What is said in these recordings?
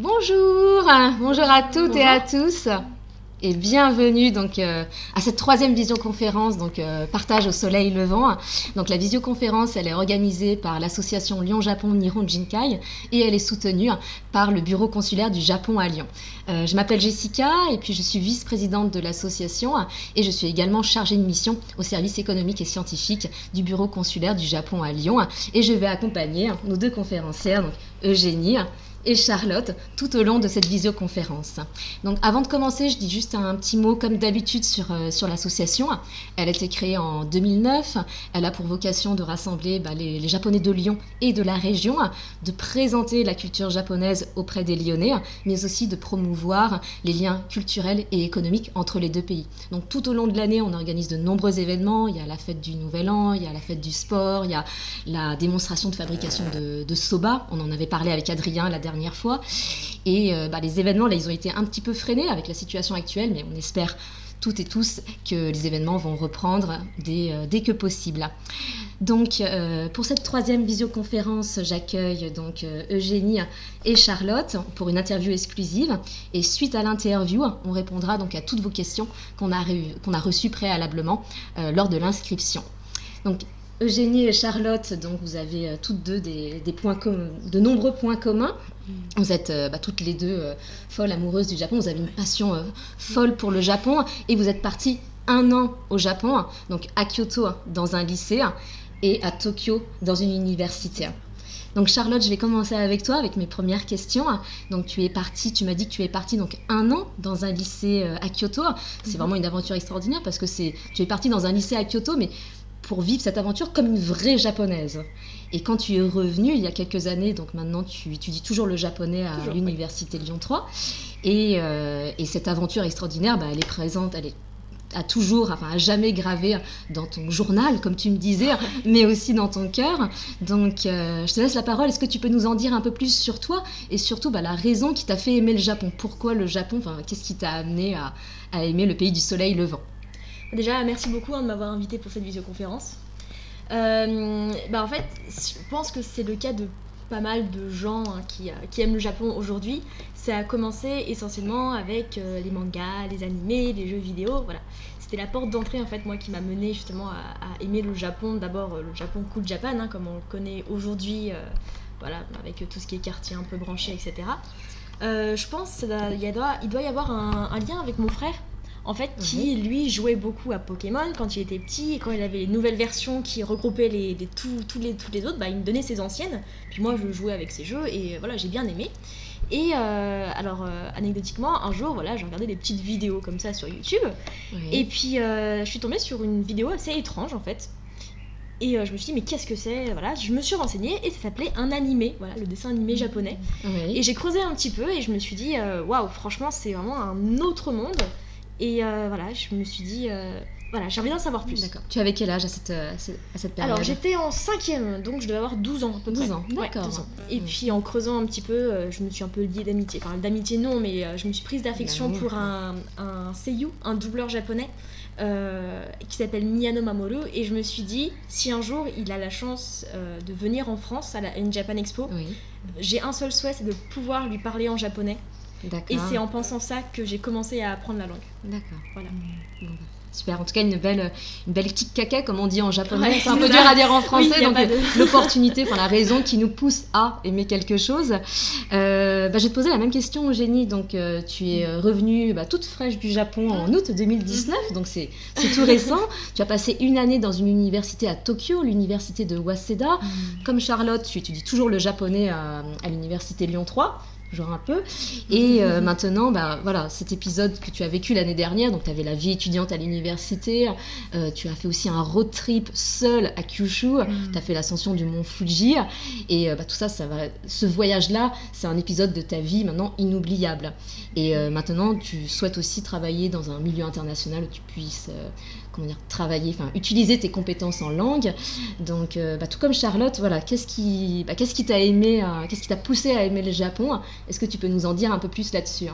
Bonjour à toutes et à tous et bienvenue donc à cette troisième visioconférence partage au soleil levant. Donc la visioconférence elle est organisée par l'association Lyon-Japon Nihon Jinkai et elle est soutenue par le bureau consulaire du Japon à Lyon. Je m'appelle Jessica et puis je suis vice-présidente de l'association et je suis également chargée de mission au service économique et scientifique du bureau consulaire du Japon à Lyon et je vais accompagner nos deux conférencières, donc Eugénie et Charlotte tout au long de cette visioconférence. Donc avant de commencer, je dis juste un petit mot comme d'habitude sur l'association. Elle a été créée en 2009. Elle a pour vocation de rassembler les Japonais de Lyon et de la région, de présenter la culture japonaise auprès des Lyonnais, mais aussi de promouvoir les liens culturels et économiques entre les deux pays. Donc tout au long de l'année, on organise de nombreux événements. Il y a la fête du Nouvel An, il y a la fête du sport, il y a la démonstration de fabrication de soba. On en avait parlé avec Adrien la dernière fois. Et les événements, là, ils ont été un petit peu freinés avec la situation actuelle, mais on espère toutes et tous que les événements vont reprendre dès que possible. Donc, pour cette troisième visioconférence, j'accueille donc Eugénie et Charlotte pour une interview exclusive. Et suite à l'interview, on répondra donc à toutes vos questions qu'on a reçues préalablement lors de l'inscription. Donc, Eugénie et Charlotte, donc vous avez toutes deux de nombreux points communs. Vous êtes toutes les deux folles amoureuses du Japon. Vous avez une passion folle pour le Japon et vous êtes parties 1 an au Japon, donc à Kyoto dans un lycée et à Tokyo dans une université. Donc Charlotte, je vais commencer avec toi avec mes premières questions. Donc tu m'as dit que tu es partie donc 1 an dans un lycée à Kyoto. C'est vraiment une aventure extraordinaire parce que tu es partie dans un lycée à Kyoto, mais pour vivre cette aventure comme une vraie japonaise. Et quand tu es revenue il y a quelques années, donc maintenant tu étudies toujours le japonais à l'université Lyon 3, et cette aventure extraordinaire, elle est présente, elle est à jamais gravée dans ton journal, comme tu me disais, mais aussi dans ton cœur. Donc je te laisse la parole. Est-ce que tu peux nous en dire un peu plus sur toi et surtout la raison qui t'a fait aimer le Japon? Pourquoi le Japon? Qu'est-ce qui t'a amené à aimer le pays du soleil levant? Déjà, merci beaucoup de m'avoir invité pour cette visioconférence. En fait, je pense que c'est le cas de pas mal de gens qui aiment le Japon aujourd'hui. Ça a commencé essentiellement avec les mangas, les animés, les jeux vidéo, voilà. C'était la porte d'entrée en fait, moi, qui m'a menée justement à aimer le Japon. D'abord le Japon Cool Japan, comme on le connaît aujourd'hui, avec tout ce qui est quartier un peu branché, etc. Je pense qu'il doit y avoir un lien avec mon frère. En fait, qui lui jouait beaucoup à Pokémon quand il était petit, et quand il avait les nouvelles versions qui regroupaient tous les autres, il me donnait ses anciennes, puis moi je jouais avec ces jeux et voilà, j'ai bien aimé. Et anecdotiquement, un jour, j'ai regardé des petites vidéos comme ça sur YouTube, et puis je suis tombée sur une vidéo assez étrange en fait. Et je me suis dit, mais qu'est-ce que c'est? Je me suis renseignée et ça s'appelait un animé, le dessin animé japonais. Et j'ai creusé un petit peu et je me suis dit, waouh, franchement, c'est vraiment un autre monde. Et je me suis dit, j'ai envie d'en savoir plus. D'accord. Tu avais quel âge à cette période? Alors, j'étais en 5e, donc je devais avoir 12 ans à peu près. 12 ans, d'accord. 12 ans. Et puis, en creusant un petit peu, je me suis un peu liée d'amitié. Enfin, d'amitié non, mais je me suis prise d'affection pour un seiyuu, un doubleur japonais, qui s'appelle Miyano Mamoru. Et je me suis dit, si un jour il a la chance de venir en France à une Japan Expo, j'ai un seul souhait, c'est de pouvoir lui parler en japonais. D'accord. Et c'est en pensant ça que j'ai commencé à apprendre la langue. D'accord. Voilà. Super, en tout cas une belle petite caca comme on dit en japonais, c'est un peu dur à dire en français, donc l'opportunité, la raison qui nous pousse à aimer quelque chose. Je vais te poser la même question Eugénie, donc tu es revenue toute fraîche du Japon en août 2019, donc c'est tout récent. Tu as passé 1 année dans une université à Tokyo, l'université de Waseda. Comme Charlotte, tu étudies toujours le japonais à l'université Lyon 3. Genre un peu, et maintenant cet épisode que tu as vécu l'année dernière, donc tu avais la vie étudiante à l'université, tu as fait aussi un road trip seul à Kyushu, tu as fait l'ascension du mont Fuji, et tout ça ce voyage-là, c'est un épisode de ta vie maintenant inoubliable, et maintenant tu souhaites aussi travailler dans un milieu international où tu puisses utiliser tes compétences en langue. Donc, tout comme Charlotte, qu'est-ce qui t'a aimé, qu'est-ce qui t'a poussé à aimer le Japon? Est-ce que tu peux nous en dire un peu plus là-dessus?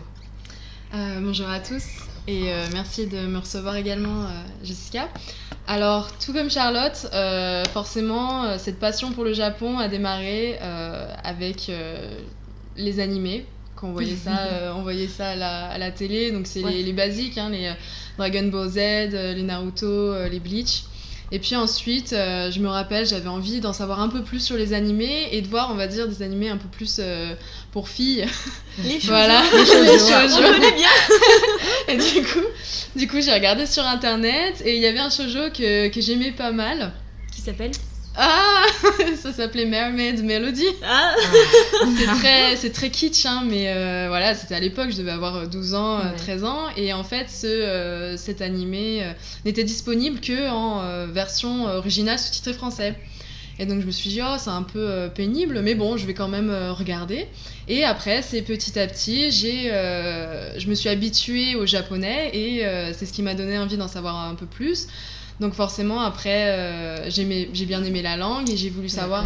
Bonjour à tous et merci de me recevoir également, Jessica. Alors, tout comme Charlotte, forcément, cette passion pour le Japon a démarré avec les animés. quand on voyait ça à la télé. Donc c'est les basiques, hein, les Dragon Ball Z, les Naruto, les Bleach. Et puis ensuite, je me rappelle, j'avais envie d'en savoir un peu plus sur les animés et de voir, on va dire, des animés un peu plus pour filles. Les shoujo. Voilà, les shoujo. On connaît bien. Et du coup, j'ai regardé sur internet et il y avait un shoujo que j'aimais pas mal. Qui s'appelle Ça s'appelait Mermaid Melody. Ah. C'est très kitsch, hein, mais voilà, c'était à l'époque, je devais avoir 12 ans, 13 ans. Et en fait, cet animé n'était disponible qu'en version originale sous-titrée français. Et donc je me suis dit, c'est un peu pénible, mais bon, je vais quand même regarder. Et après, c'est petit à petit, je me suis habituée au japonais et c'est ce qui m'a donné envie d'en savoir un peu plus. Donc forcément, après, j'ai bien aimé la langue et j'ai voulu savoir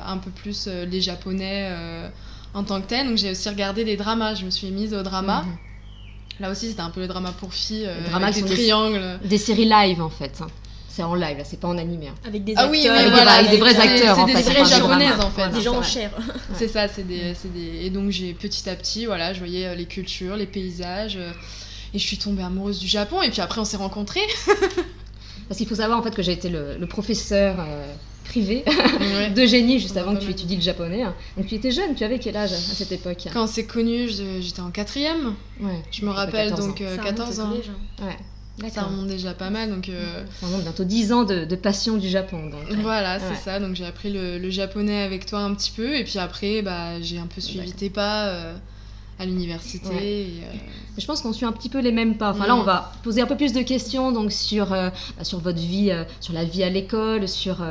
un peu plus les japonais en tant que tel. Donc j'ai aussi regardé des dramas, je me suis mise au drama. Là aussi, c'était un peu le drama pour filles, avec des triangles. Des séries live, en fait. C'est en live, là, c'est pas en animé. Hein. Avec des acteurs. Oui, mais voilà, avec des vrais acteurs, en fait. C'est des séries japonaises, en fait. Des gens en chair. C'est ça, c'est des... Et donc, petit à petit, voilà, je voyais les cultures, les paysages, et je suis tombée amoureuse du Japon, et puis après, on s'est rencontrés. Parce qu'il faut savoir, en fait, que j'ai été le professeur privé d'Eugénie, juste avant que tu étudies le japonais. Donc, tu étais jeune, tu avais quel âge à cette époque? Quand on s'est connus, j'étais en 4e. Ouais. Je me rappelle, donc 14 ans. Ouais. Ça remonte déjà pas mal, donc... Ça remonte bientôt 10 ans de passion du Japon. Donc, voilà, c'est ça. Donc j'ai appris le japonais avec toi un petit peu, et puis après, j'ai un peu suivi tes pas à l'université. Ouais. Et, je pense qu'on suit un petit peu les mêmes pas. Enfin là, on va poser un peu plus de questions donc sur votre vie, sur la vie à l'école, sur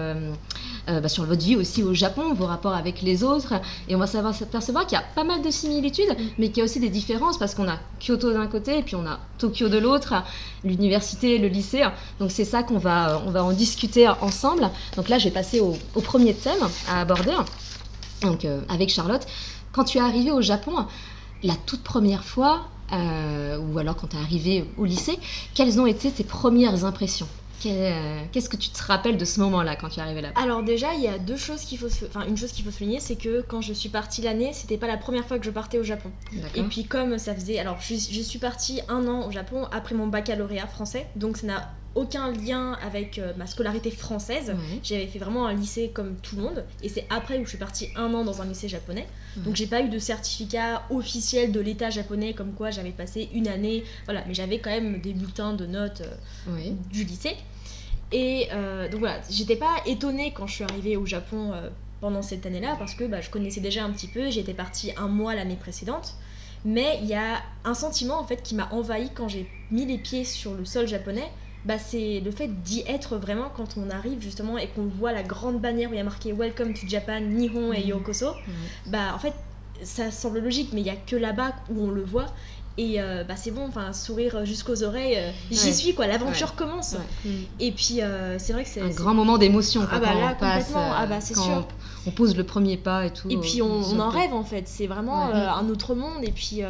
votre vie aussi au Japon, vos rapports avec les autres. Et on va s'apercevoir qu'il y a pas mal de similitudes, mais qu'il y a aussi des différences parce qu'on a Kyoto d'un côté et puis on a Tokyo de l'autre, l'université, le lycée. Donc c'est ça qu'on va en discuter ensemble. Donc là, je vais passer au premier thème à aborder. Donc avec Charlotte, quand tu es arrivée au Japon, la toute première fois, ou alors quand tu es arrivée au lycée, quelles ont été tes premières impressions? Qu'est-ce que tu te rappelles de ce moment-là quand tu es arrivée là-bas? Alors déjà, il y a une chose qu'il faut souligner, c'est que quand je suis partie l'année, c'était pas la première fois que je partais au Japon. D'accord. Et puis comme ça faisait... Alors je suis partie 1 an au Japon après mon baccalauréat français, donc ça n'a aucun lien avec ma scolarité française. J'avais fait vraiment un lycée comme tout le monde, et c'est après où je suis partie 1 an dans un lycée japonais. Donc j'ai pas eu de certificat officiel de l'état japonais comme quoi j'avais passé une année, voilà, mais j'avais quand même des bulletins de notes du lycée. Et donc voilà, j'étais pas étonnée quand je suis arrivée au Japon pendant cette année-là, parce que je connaissais déjà un petit peu, j'étais partie 1 mois l'année précédente. Mais il y a un sentiment en fait qui m'a envahi quand j'ai mis les pieds sur le sol japonais. C'est le fait d'y être vraiment quand on arrive justement et qu'on voit la grande bannière où il y a marqué Welcome to Japan, Nihon et Yokoso. En fait, ça semble logique, mais il n'y a que là-bas où on le voit. Et c'est bon, enfin, sourire jusqu'aux oreilles, j'y suis quoi, l'aventure commence. Et puis c'est vrai que c'est un grand moment d'émotion quand là, on passe, complètement, c'est quand sûr. On pose le premier pas et tout. Et puis on en rêve en fait, c'est vraiment un autre monde. Et puis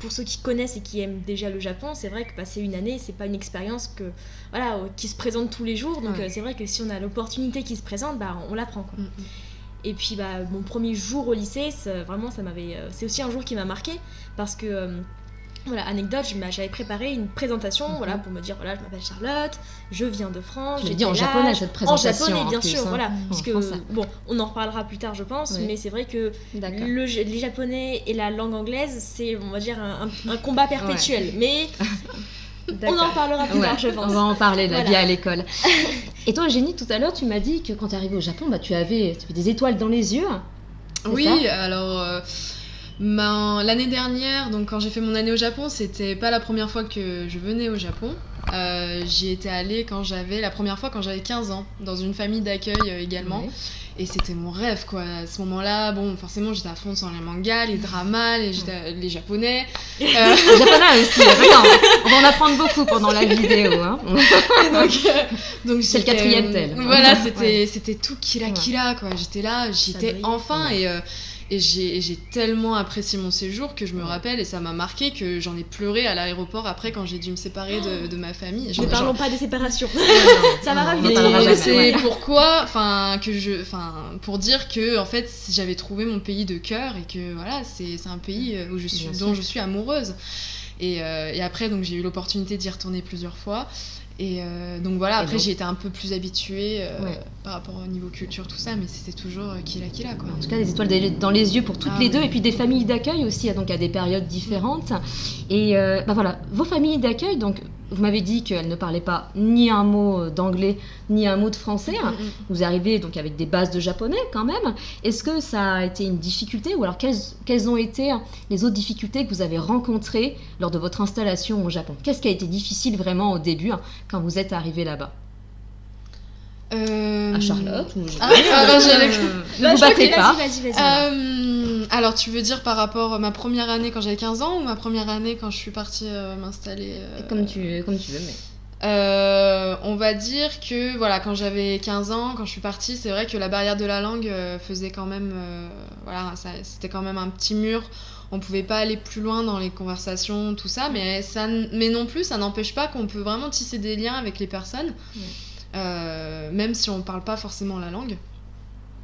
pour ceux qui connaissent et qui aiment déjà le Japon, c'est vrai que passer une année, c'est pas une expérience qui se présente tous les jours. Donc c'est vrai que si on a l'opportunité qui se présente, on la prend quoi. Et puis mon premier jour au lycée, c'est aussi un jour qui m'a marqué parce que voilà, anecdote, j'avais préparé une présentation pour me dire voilà, je m'appelle Charlotte, je viens de France. Je l'ai dit en japonais cette présentation. En japonais, bien sûr, plus, voilà. Puisque, on en reparlera plus tard, je pense, mais c'est vrai que les japonais et la langue anglaise, c'est, on va dire, un combat perpétuel. Mais on en parlera plus tard, je pense. On va en parler de la vie à l'école. Et toi, Eugénie, tout à l'heure, tu m'as dit que quand tu es arrivée au Japon, tu avais des étoiles dans les yeux. Oui, alors... l'année dernière, donc quand j'ai fait mon année au Japon, c'était pas la première fois que je venais au Japon. J'y étais allée la première fois quand j'avais 15 ans, dans une famille d'accueil également. Et c'était mon rêve quoi. À ce moment-là, forcément j'étais à fond sur les mangas, les dramas, les japonais. Les japonais aussi, on va en apprendre beaucoup pendant la vidéo. Hein. Donc c'est le 4e tel. Voilà, c'était tout kila quoi. J'étais là, j'y étais enfin. Et j'ai tellement apprécié mon séjour que je me rappelle, et ça m'a marqué, que j'en ai pleuré à l'aéroport après quand j'ai dû me séparer de ma famille. Ne parlons pas de séparation. Ça va Non, raviver. C'est pourquoi, pour dire que en fait j'avais trouvé mon pays de cœur et que voilà, c'est un pays dont je suis amoureuse. Et après, donc j'ai eu l'opportunité d'y retourner plusieurs fois. Et donc voilà, après j'ai été un peu plus habituée par rapport au niveau culture, tout ça, mais c'était toujours Kila quoi. En tout cas, des étoiles dans les yeux pour toutes les deux, et puis des familles d'accueil aussi, donc à des périodes différentes. Et voilà, vos familles d'accueil, donc vous m'avez dit qu'elles ne parlaient pas ni un mot d'anglais, ni un mot de français. Vous arrivez donc avec des bases de japonais quand même. Est-ce que ça a été une difficulté, ou alors quelles ont été les autres difficultés que vous avez rencontrées lors de votre installation au Japon? Qu'est-ce qui a été difficile vraiment au début quand vous êtes arrivé là-bas? À Charlotte ou... Ne vous battez pas. Vas-y. Alors, tu veux dire par rapport à ma première année quand j'avais 15 ans ou ma première année quand je suis partie m'installer Comme tu veux, mais... on va dire que voilà, quand j'avais 15 ans, quand je suis partie, c'est vrai que la barrière de la langue faisait quand même... c'était quand même un petit mur. On pouvait pas aller plus loin dans les conversations, tout ça, mais non plus, ça n'empêche pas qu'on peut vraiment tisser des liens avec les personnes, même si on parle pas forcément la langue.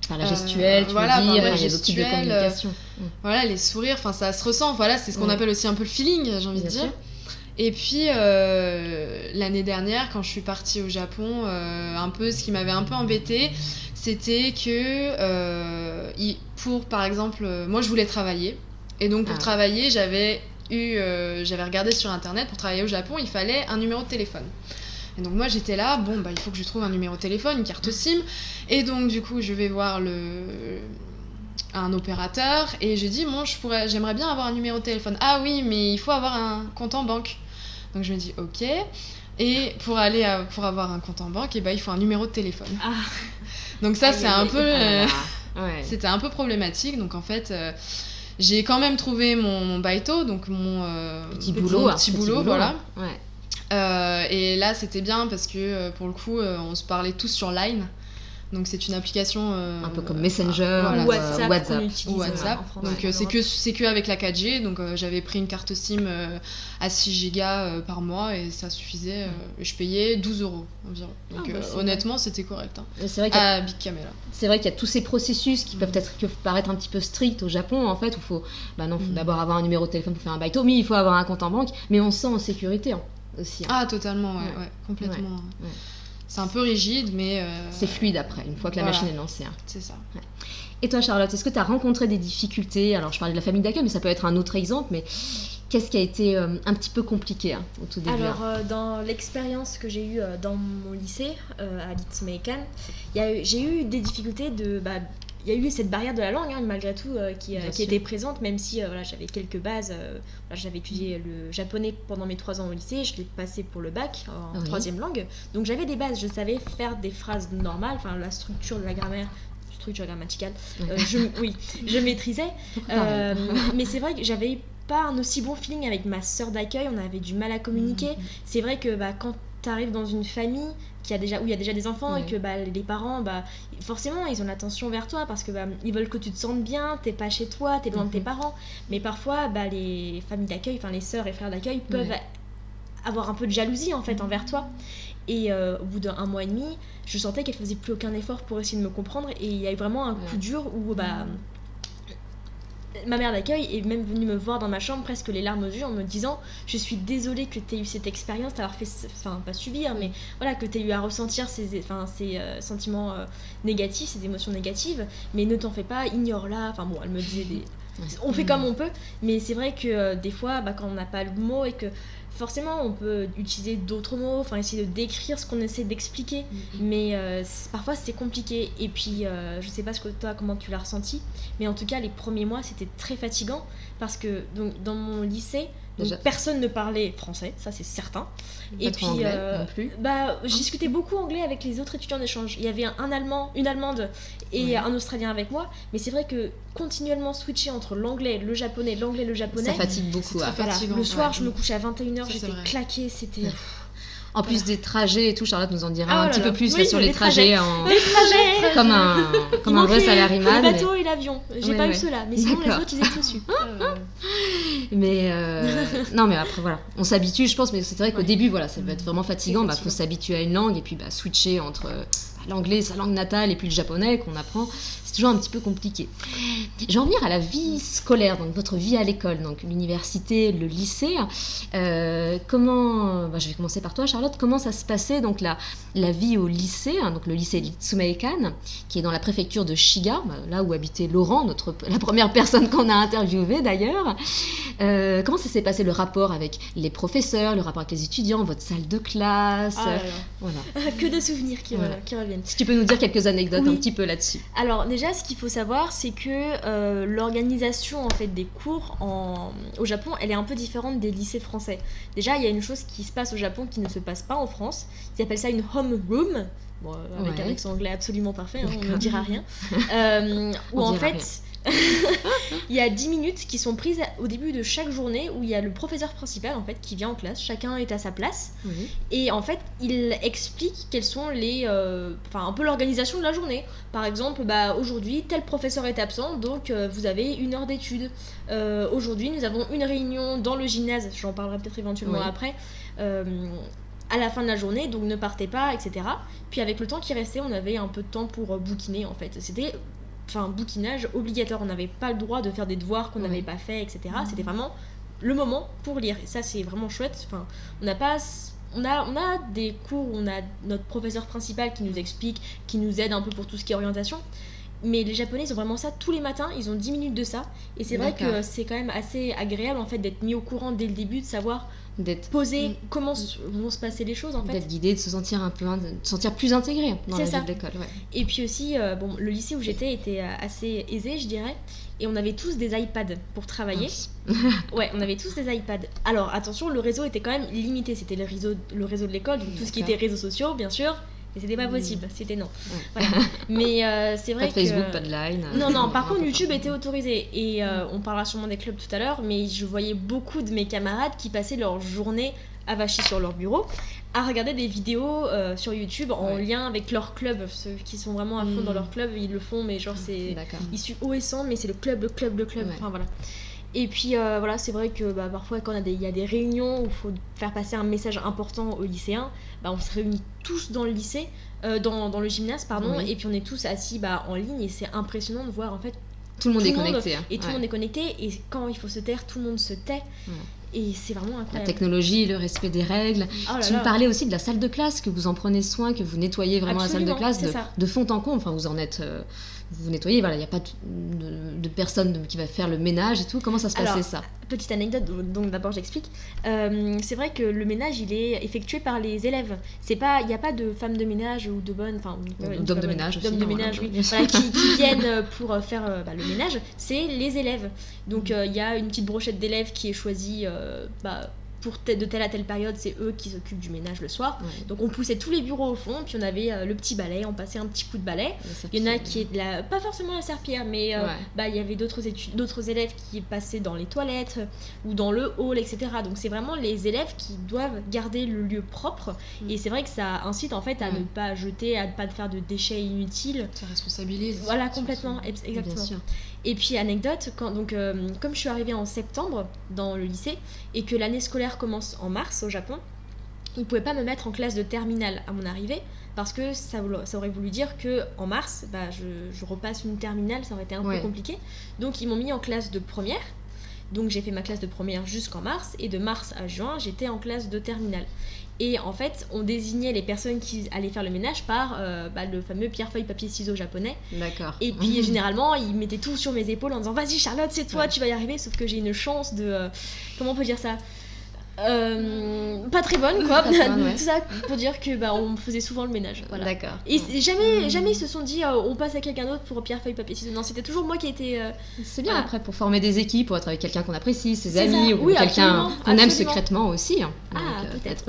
Par la gestuelle, tu veux dire, les autres types de communication. Voilà, les sourires, enfin ça se ressent, voilà, c'est ce qu'on appelle aussi un peu le feeling, j'ai envie de dire. Et puis l'année dernière, quand je suis partie au Japon, un peu ce qui m'avait un peu embêtée, c'était que par exemple, moi je voulais travailler. Et donc pour travailler, j'avais regardé sur internet, pour travailler au Japon, il fallait un numéro de téléphone. Et donc moi j'étais là, il faut que je trouve un numéro de téléphone, une carte SIM. Et donc du coup je vais voir un opérateur et je dis j'aimerais bien avoir un numéro de téléphone. Ah oui, mais il faut avoir un compte en banque. Donc je me dis ok. Et pour avoir un compte en banque, il faut un numéro de téléphone. Donc ça c'est un peu c'était un peu problématique. Donc en fait j'ai quand même trouvé mon baito, donc mon petit boulot, voilà. Et là, c'était bien parce que pour le coup, on se parlait tous sur Line. Donc c'est une application un peu comme Messenger, ou WhatsApp. Donc c'est que avec la 4G. Donc j'avais pris une carte SIM à 6 Go par mois et ça suffisait. Je payais 12 € environ. Donc honnêtement, c'était correct. C'est vrai à Big Camera. C'est vrai qu'il y a tous ces processus qui peuvent paraître un petit peu stricts au Japon, en fait, où il faut d'abord avoir un numéro de téléphone pour faire un baito, mais il faut avoir un compte en banque, mais on se sent en sécurité aussi. Ah, totalement, ouais, complètement. Ouais. C'est un peu rigide, mais... C'est fluide après, une fois que la machine est lancée. C'est ça. Ouais. Et toi, Charlotte, est-ce que tu as rencontré des difficultés? Alors, je parlais de la famille d'accueil, mais ça peut être un autre exemple, mais qu'est-ce qui a été un petit peu compliqué au tout début? Alors, dans l'expérience que j'ai eue dans mon lycée, à Litsumeikan, j'ai eu des difficultés il y a eu cette barrière de la langue, malgré tout, qui était présente, même si j'avais quelques bases. J'avais étudié le japonais pendant mes 3 ans au lycée, je l'ai passé pour le bac en 3e langue. Donc j'avais des bases, je savais faire des phrases normales, la structure de la grammaire, structure grammaticale, je maîtrisais. Mais c'est vrai que j'avais pas un aussi bon feeling avec ma sœur d'accueil, on avait du mal à communiquer. C'est vrai que quand tu arrives dans une famille où il y a déjà des enfants et que les parents, forcément, ils ont l'attention vers toi parce que ils veulent que tu te sentes bien, t'es pas chez toi, t'es loin de tes parents. Mais parfois, les familles d'accueil, les sœurs et frères d'accueil peuvent avoir un peu de jalousie en fait envers toi. Et au bout d'1 mois et demi, je sentais qu'elle faisait plus aucun effort pour essayer de me comprendre et il y a eu vraiment un coup dur où ma mère d'accueil est même venue me voir dans ma chambre presque les larmes aux yeux en me disant je suis désolée que tu aies eu cette expérience, t'avoir fait, pas subir, mais voilà, que tu aies eu à ressentir ces sentiments négatifs, ces émotions négatives, mais ne t'en fais pas, ignore-la. Elle me disait on fait comme on peut, mais c'est vrai que des fois quand on n'a pas le mot et que forcément on peut utiliser d'autres mots, essayer de décrire ce qu'on essaie d'expliquer, mais parfois c'est compliqué. Et puis je sais pas comment tu l'as ressenti, mais en tout cas les premiers mois c'était très fatigant parce que donc, dans mon lycée personne ne parlait français, ça c'est certain. Et puis anglais, non plus. Je discutais beaucoup anglais avec les autres étudiants d'échange. Il y avait un Allemand, une Allemande et un Australien avec moi, mais c'est vrai que continuellement switcher entre l'anglais, le japonais, ça fatigue beaucoup. Le soir je me couchais à 21h, j'étais claquée, c'était... En plus des trajets et tout, Charlotte nous en dira Ah, un oh petit là peu là. plus Oui, là, sur les trajets, Les trajets comme un vrai salariman. Le bateau et l'avion. J'ai Ouais, pas eu ouais. ceux-là, mais sinon les D'accord. autres ils étaient dessus. Mais non, mais après voilà, on s'habitue, je pense. Mais c'est vrai qu'au Ouais. début, voilà, ça peut être vraiment fatigant. C'est Faut fatigant. s'habituer à une langue et puis switcher entre l'anglais, sa langue natale, et puis le japonais qu'on apprend. C'est toujours un petit peu compliqué. Je vais en venir à la vie scolaire, donc votre vie à l'école, donc l'université, le lycée. Je vais commencer par toi, Charlotte. Comment ça se passait donc la vie au lycée, donc le lycée Ritsumeikan, qui est dans la préfecture de Shiga, là où habitait Laurent, la première personne qu'on a interviewée d'ailleurs. Comment ça s'est passé le rapport avec les professeurs, le rapport avec les étudiants, votre salle de classe, Ah là là. voilà. Que de souvenirs qui reviennent. Si tu peux nous dire quelques anecdotes Oui. un petit peu là-dessus. Alors déjà, ce qu'il faut savoir, c'est que l'organisation en fait des cours au Japon, elle est un peu différente des lycées français. Déjà, il y a une chose qui se passe au Japon qui ne se passe pas en France. Ils appellent ça une home room. Bon, avec un accent anglais absolument parfait, on ne dira rien. Où en fait, il y a 10 minutes qui sont prises au début de chaque journée où il y a le professeur principal en fait qui vient en classe, chacun est à sa place. Oui. Et en fait, il explique quelles sont un peu l'organisation de la journée. Par exemple, aujourd'hui, tel professeur est absent, donc vous avez 1 heure d'études. Aujourd'hui, nous avons une réunion dans le gymnase, j'en parlerai peut-être éventuellement après, à la fin de la journée, donc ne partez pas, etc. Puis avec le temps qui restait, on avait un peu de temps pour bouquiner, en fait. C'était bouquinage obligatoire, on n'avait pas le droit de faire des devoirs qu'on n'avait pas fait, etc. C'était vraiment le moment pour lire, et ça c'est vraiment chouette. On a des cours où on a notre professeur principal qui nous explique, qui nous aide un peu pour tout ce qui est orientation, mais les Japonais ils ont vraiment ça tous les matins, ils ont 10 minutes de ça, et c'est vrai que c'est quand même assez agréable en fait d'être mis au courant dès le début, de savoir d'être posé comment vont se passer les choses en fait. D'être guidé, de se sentir plus intégré dans la vie de l'école. Ouais. Et puis aussi, le lycée où j'étais était assez aisé, je dirais, et on avait tous des iPads pour travailler. Ouais, on avait tous des iPads. Alors attention, le réseau était quand même limité, c'était le réseau de l'école, donc tout ce qui était réseaux sociaux, bien sûr. Et c'était pas possible, c'était non. Ouais. Voilà. Mais c'est vrai pas de Facebook, pas de Line. Non, par contre YouTube était autorisé. Et on parlera sûrement des clubs tout à l'heure, mais je voyais beaucoup de mes camarades qui passaient leur journée avachis sur leur bureau à regarder des vidéos sur YouTube en lien avec leur club. Ceux qui sont vraiment à fond dans leur club, ils le font, mais genre c'est issu haut et sans, mais c'est le club. Enfin voilà. Et puis c'est vrai que parfois quand il y a des réunions où il faut faire passer un message important aux lycéens, on se réunit tous dans le lycée, dans le gymnase, pardon, et puis on est tous assis en ligne, et c'est impressionnant de voir en fait tout le monde est connecté. Et tout le monde est connecté, et quand il faut se taire, tout le monde se tait. Et c'est vraiment incroyable. La technologie, le respect des règles. Tu nous parlais aussi de la salle de classe, que vous en prenez soin, que vous nettoyez vraiment la salle de classe de fond en comble. Enfin, vous en êtes... vous nettoyez, voilà, il n'y a pas de personne qui va faire le ménage et tout. Comment ça se passait ça ? Petite anecdote, donc d'abord j'explique. C'est vrai que le ménage, il est effectué par les élèves. Il n'y a pas de femmes de ménage ou de bonnes... d'hommes de ménage aussi. D'hommes de ménage, oui. Voilà, qui viennent pour faire le ménage. C'est les élèves. Donc il y a une petite brochette d'élèves qui est choisie... de telle à telle période, c'est eux qui s'occupent du ménage le soir. Donc on poussait tous les bureaux au fond, puis on avait le petit balai, on passait un petit coup de balai. Il y en a qui est pas forcément la serpillière, mais il y avait d'autres élèves qui passaient dans les toilettes ou dans le hall, etc. Donc c'est vraiment les élèves qui doivent garder le lieu propre, et c'est vrai que ça incite en fait à ne pas jeter, à ne pas faire de déchets inutiles. Ça responsabilise. Voilà, complètement, exactement. Bien sûr. Et puis anecdote, comme je suis arrivée en septembre dans le lycée et que l'année scolaire commence en mars au Japon, ils ne pouvaient pas me mettre en classe de terminale à mon arrivée, parce que ça aurait voulu dire que en mars, je repasse une terminale, ça aurait été un peu compliqué. Donc ils m'ont mis en classe de première. Donc j'ai fait ma classe de première jusqu'en mars, et de mars à juin, j'étais en classe de terminale. Et en fait, on désignait les personnes qui allaient faire le ménage par le fameux pierre-feuille-papier-ciseaux japonais. D'accord. Et puis généralement, ils mettaient tout sur mes épaules en disant « Vas-y Charlotte, c'est toi, tu vas y arriver ». Sauf que j'ai une chance de... comment on peut dire ça ? Pas très bonne, quoi. Tout ça pour dire que on faisait souvent le ménage. Voilà. D'accord. Et jamais ils se sont dit on passe à quelqu'un d'autre pour pierre, feuille, papier, ciseaux. Non, c'était toujours moi qui étais. C'est bien après pour former des équipes, pour être avec quelqu'un qu'on apprécie, ses amis, ou quelqu'un qu'on aime secrètement aussi. Peut-être.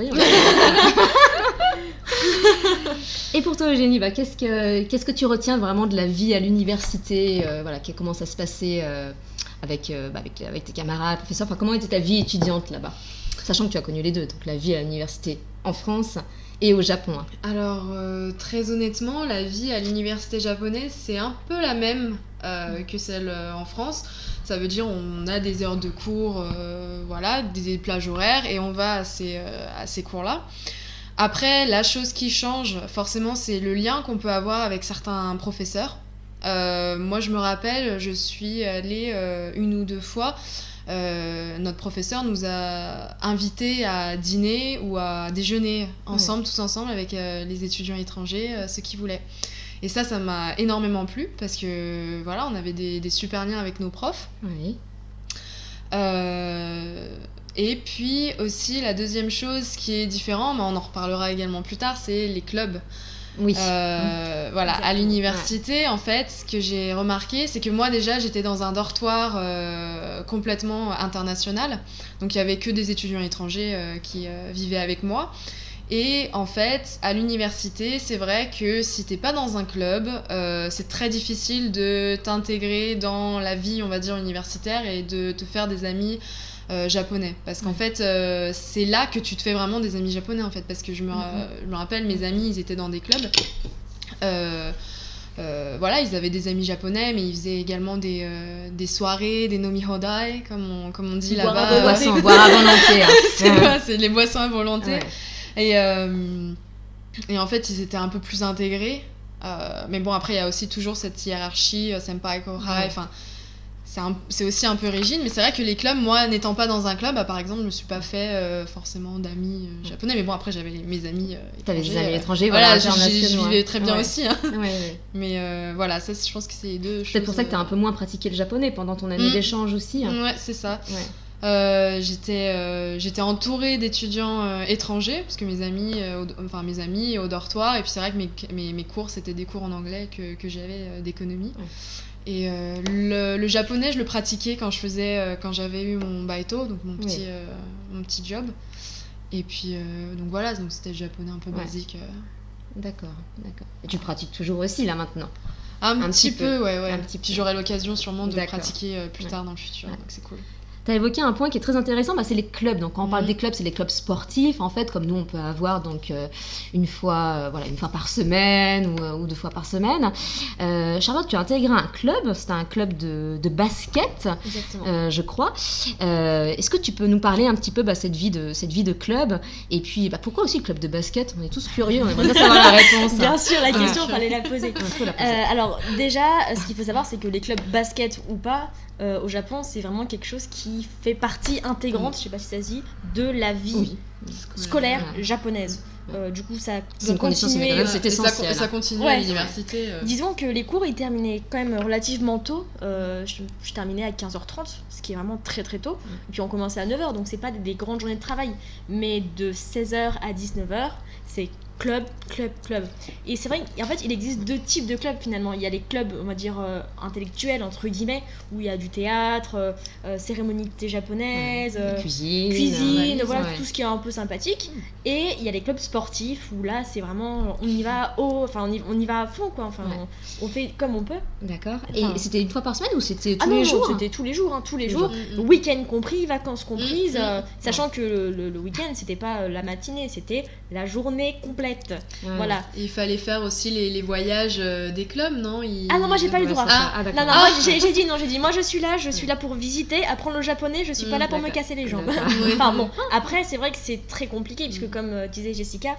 Et pour toi, Eugénie, qu'est-ce que tu retiens vraiment de la vie à l'université, comment ça se passait avec tes camarades, professeurs, comment était ta vie étudiante là-bas ? Sachant que tu as connu les deux, donc la vie à l'université en France et au Japon. Alors, très honnêtement, la vie à l'université japonaise, c'est un peu la même que celle en France. Ça veut dire on a des heures de cours, voilà, des plages horaires, et on va à ces cours-là. Après, la chose qui change, forcément, c'est le lien qu'on peut avoir avec certains professeurs. Moi, je me rappelle, je suis allée 1 ou 2 fois. Notre professeur nous a invités à dîner ou à déjeuner ensemble, tous ensemble, avec les étudiants étrangers, ceux qui voulaient. Et ça m'a énormément plu parce que voilà, on avait des super liens avec nos profs. Oui. Et puis aussi, la deuxième chose qui est différente, mais on en reparlera également plus tard, c'est les clubs. Oui. Voilà, Exactement. à l'université, en fait, ce que j'ai remarqué, c'est que moi, déjà, j'étais dans un dortoir complètement international. Donc, il n'y avait que des étudiants étrangers qui vivaient avec moi. Et en fait, à l'université, c'est vrai que si t'es pas dans un club, c'est très difficile de t'intégrer dans la vie, on va dire, universitaire et de te faire des amis japonais. Parce qu'en fait, c'est là que tu te fais vraiment des amis japonais, en fait. Parce que je me rappelle, mes amis, ils étaient dans des clubs. Voilà, ils avaient des amis japonais, mais ils faisaient également des soirées, des nomihodai, comme on dit Boire là-bas. à volonté. Boire à volonté. C'est les boissons à volonté. Ouais. Et en fait, ils étaient un peu plus intégrés. Mais bon, après, il y a aussi toujours cette hiérarchie, senpai, kohai. Enfin, c'est aussi un peu rigide. Mais c'est vrai que les clubs, moi, n'étant pas dans un club, par exemple, je me suis pas fait forcément d'amis japonais. Mais bon, après, j'avais mes amis étrangers. T'avais des amis étrangers, Voilà, internationaux. je vivais très bien aussi. Hein. Ouais. Mais voilà, ça, je pense que c'est les deux choses. C'est pour ça que t'as un peu moins pratiqué le japonais pendant ton année d'échange aussi. Ouais, c'est ça. Ouais. J'étais entourée d'étudiants étrangers parce que mes amis au dortoir, et puis c'est vrai que mes cours c'était des cours en anglais que j'avais d'économie. Et le japonais, je le pratiquais quand j'avais eu mon baito, donc mon petit job. Et puis donc voilà, donc c'était le japonais un peu basique. D'accord. Et tu pratiques toujours aussi là maintenant? Un petit peu, ouais. Un petit Puis peu. j'aurai l'occasion sûrement de D'accord. pratiquer plus tard dans le futur, donc c'est cool. Tu as évoqué un point qui est très intéressant, c'est les clubs. Donc, quand on parle des clubs, c'est les clubs sportifs, en fait, comme nous, on peut avoir donc, une fois par semaine ou 2 fois par semaine. Charlotte, tu as intégré un club, c'était un club de basket, je crois. Est-ce que tu peux nous parler un petit peu cette vie de club? Et puis, pourquoi aussi le club de basket? On est tous curieux, on aimerait bien savoir la réponse. Bien sûr, la question, il fallait la poser. Faut la poser. Alors déjà, ce qu'il faut savoir, c'est que les clubs basket ou pas, au Japon, c'est vraiment quelque chose qui fait partie intégrante, je sais pas si ça se dit, de la vie scolaire japonaise. Du coup, ça C'est une condition sine qua non, c'est essentiel. Ça continue à l'université. Disons que les cours, ils terminaient quand même relativement tôt. Je terminais à 15h30, ce qui est vraiment très très tôt. Et puis on commençait à 9h, donc c'est pas des grandes journées de travail. Mais de 16h à 19h, c'est club. Et c'est vrai qu'en fait, il existe 2 types de clubs finalement. Il y a les clubs, on va dire, intellectuels, entre guillemets, où il y a du théâtre, cérémonie de thé japonaise, cuisine, voilà, tout ce qui est un peu sympathique. Et il y a les clubs sportifs, où là, c'est vraiment, on y va à fond, quoi. Enfin, on fait comme on peut. D'accord. Et c'était une fois par semaine ou c'était tous les les jours? jours? C'était tous les jours, tous les jours. Week-end compris, vacances comprises, sachant que le week-end, c'était pas la matinée, c'était la journée complète. Voilà. Et il fallait faire aussi les voyages des clubs, non? Ah non, moi j'ai pas eu le droit. D'accord. Non, moi j'ai dit moi je suis là pour visiter, apprendre le japonais, je suis pas là pour me casser les jambes. Enfin bon, après c'est vrai que c'est très compliqué puisque comme disait Jessica,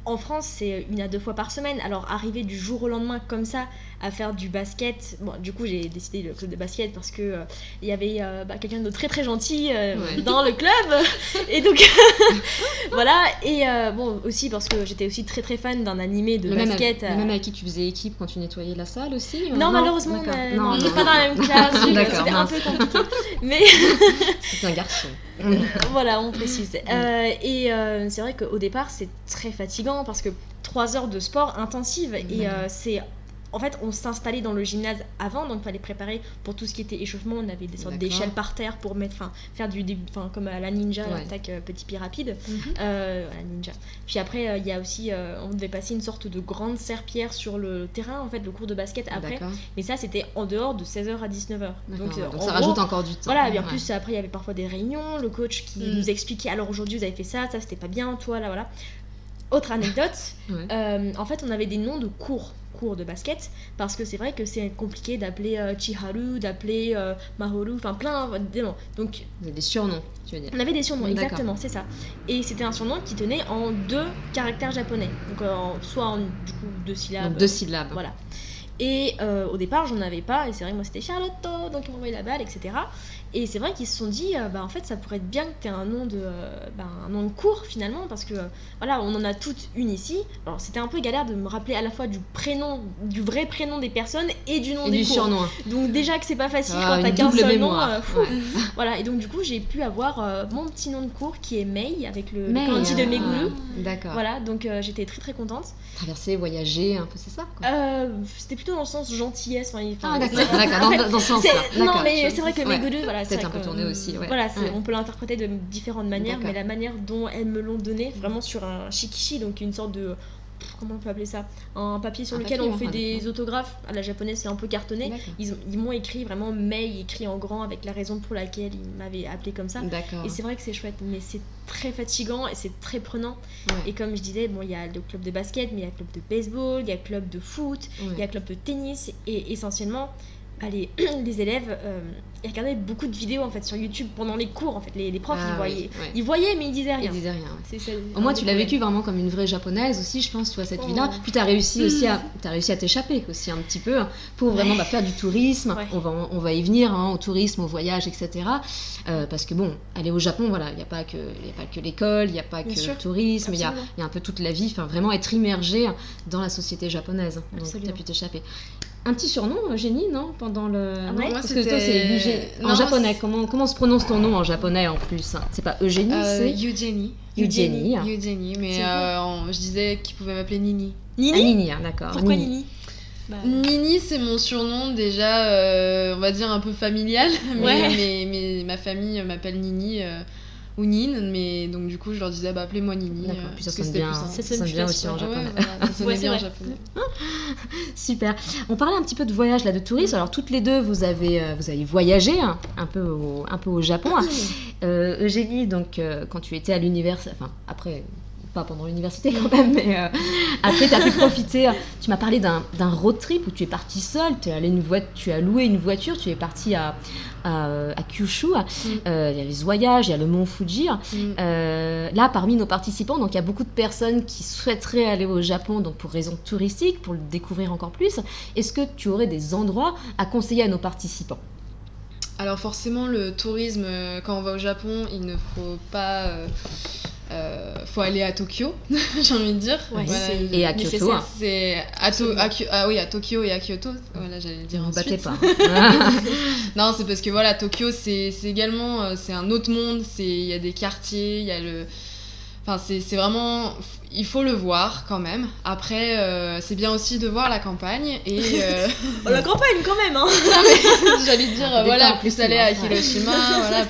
en France c'est 1 à 2 fois par semaine, alors arriver du jour au lendemain comme ça à faire du basket, bon du coup j'ai décidé le club de basket parce que il y avait quelqu'un de très très gentil dans le club et donc voilà, et bon aussi parce que j'étais aussi très très fan d'un animé de basket. Même avec qui tu faisais équipe quand tu nettoyais la salle aussi? Non, malheureusement, on n'est pas dans la même classe, c'était un peu compliqué. Mais c'est un garçon. Voilà, on précise. Et c'est vrai qu'au départ, c'est très fatigant parce que 3 heures de sport intensive et c'est en fait, on s'installait dans le gymnase avant, donc il fallait préparer pour tout ce qui était échauffement. On avait des sortes d'échelles par terre pour faire comme à la ninja, tac, petit pied rapide, à la ninja. Puis après, il y a aussi, on devait passer une sorte de grande serpillière sur le terrain, en fait, le cours de basket après. Mais ça, c'était en dehors de 16h à 19h. Donc ça rajoute encore du temps. Voilà, et en plus, après, il y avait parfois des réunions, le coach qui nous expliquait, alors aujourd'hui, vous avez fait ça c'était pas bien, toi, là, voilà. Autre anecdote, en fait, on avait des noms de cours de basket, parce que c'est vrai que c'est compliqué d'appeler Chiharu, d'appeler Mahoru, enfin plein de noms. Donc, vous avez des surnoms, tu veux dire. On avait des surnoms, exactement, c'est ça. Et c'était un surnom qui tenait en 2 caractères japonais, donc soit en du coup 2 syllabes. Donc 2 syllabes. Voilà. Et au départ, j'en avais pas, et c'est vrai que moi c'était Charlotto, donc ils m'ont envoyé la balle, etc. Et c'est vrai qu'ils se sont dit, en fait, ça pourrait être bien que tu aies un nom de cours finalement, parce que voilà, on en a toutes une ici. Alors c'était un peu galère de me rappeler à la fois du vrai prénom des personnes et du nom des cours. Surnom. Donc déjà que c'est pas facile quand t'as qu'un seul nom. Voilà, et donc du coup, j'ai pu avoir mon petit nom de cours qui est Mei, avec le kanji de Meguru. D'accord. Voilà, donc j'étais très très contente. Traverser, voyager, un peu, c'est ça quoi. C'était plutôt dans le sens gentillesse. D'accord, dans ce sens-là. Non, mais c'est vrai que Meguru, voilà, peut-être un peu tourné aussi. Voilà, on peut l'interpréter de différentes manières, mais la manière dont elles me l'ont donné, vraiment sur un shikishi, donc une sorte de. Comment on peut appeler ça ? Un papier sur lequel on fait des autographes. À la japonaise, c'est un peu cartonné. Ils m'ont écrit vraiment Mei, écrit en grand, avec la raison pour laquelle ils m'avaient appelé comme ça. D'accord. Et c'est vrai que c'est chouette, mais c'est très fatigant et c'est très prenant. Et comme je disais, il y a le club de basket, mais il y a le club de baseball, il y a le club de foot, il y a le club de tennis, et essentiellement. Les élèves ils regardaient beaucoup de vidéos en fait sur YouTube pendant les cours en fait. Les profs ils voyaient mais ils disaient rien. Au moins tu l'as vécu vraiment comme une vraie japonaise aussi, je pense, tu vois, cette vie-là. Puis t'as réussi aussi à t'échapper aussi un petit peu pour vraiment faire du tourisme. On va y venir au tourisme, au voyage, etc. Parce que bon, aller au Japon, voilà, il n'y a pas que l'école, il n'y a pas que le tourisme, il y a un peu toute la vie, enfin vraiment être immergé dans la société japonaise. Donc tu as pu t'échapper. Un petit surnom, Eugénie, non ? Pendant le. Parce que toi, c'est Eugénie. En japonais, comment se prononce ton nom en japonais en plus ? C'est pas Eugénie, c'est Eugénie. Eugénie, mais je disais qu'ils pouvaient m'appeler Nini. Nini, d'accord. Pourquoi Nini ? Nini, c'est mon surnom déjà, on va dire un peu familial, mais ma famille m'appelle Nini. Ou Nine, mais donc du coup je leur disais appelez-moi Nini. Puis ça sonne bien, aussi en japonais. Ça sonne bien en japonais. Super. On parlait un petit peu de voyage là, de tourisme. Alors toutes les deux vous avez voyagé un peu au Japon. Eugénie, donc quand tu étais à l'université, enfin après. Pas pendant l'université quand même, mais après tu as pu profiter. Tu m'as parlé d'un road trip où tu es partie seule, tu as loué une voiture, tu es partie à Kyushu. Il y a les voyages, il y a le mont Fuji. Là, parmi nos participants, donc il y a beaucoup de personnes qui souhaiteraient aller au Japon, donc pour raisons touristiques, pour le découvrir encore plus. Est-ce que tu aurais des endroits à conseiller à nos participants ? Alors forcément, le tourisme, quand on va au Japon, il ne faut pas... faut aller à Tokyo, j'ai envie de dire. Et à Kyoto. À Tokyo et à Kyoto. Voilà, j'allais le dire ensuite. Battez pas. Non, c'est parce que voilà, Tokyo, c'est également c'est un autre monde. Il y a des quartiers, il y a le. Enfin, c'est vraiment. Il faut le voir quand même. Après, c'est bien aussi de voir la campagne et. La campagne quand même, hein. J'allais dire plus aller à Hiroshima,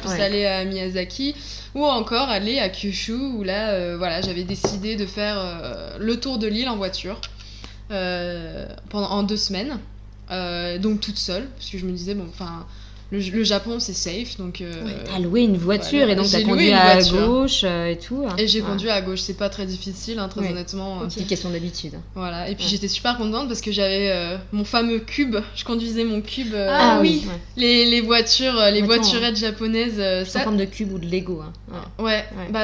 plus aller à Miyazaki. Ou encore aller à Kyushu, où là, j'avais décidé de faire le tour de l'île en voiture en 2 semaines. Donc toute seule, parce que je me disais, le Japon c'est safe, donc... t'as loué une voiture et donc t'as conduit à gauche et tout. Et j'ai conduit à gauche, c'est pas très difficile, très honnêtement. C'est une question d'habitude. Voilà, et puis j'étais super contente parce que j'avais mon fameux cube, je conduisais mon cube. Les voitures, voiturettes japonaises. En forme de cube ou de Lego.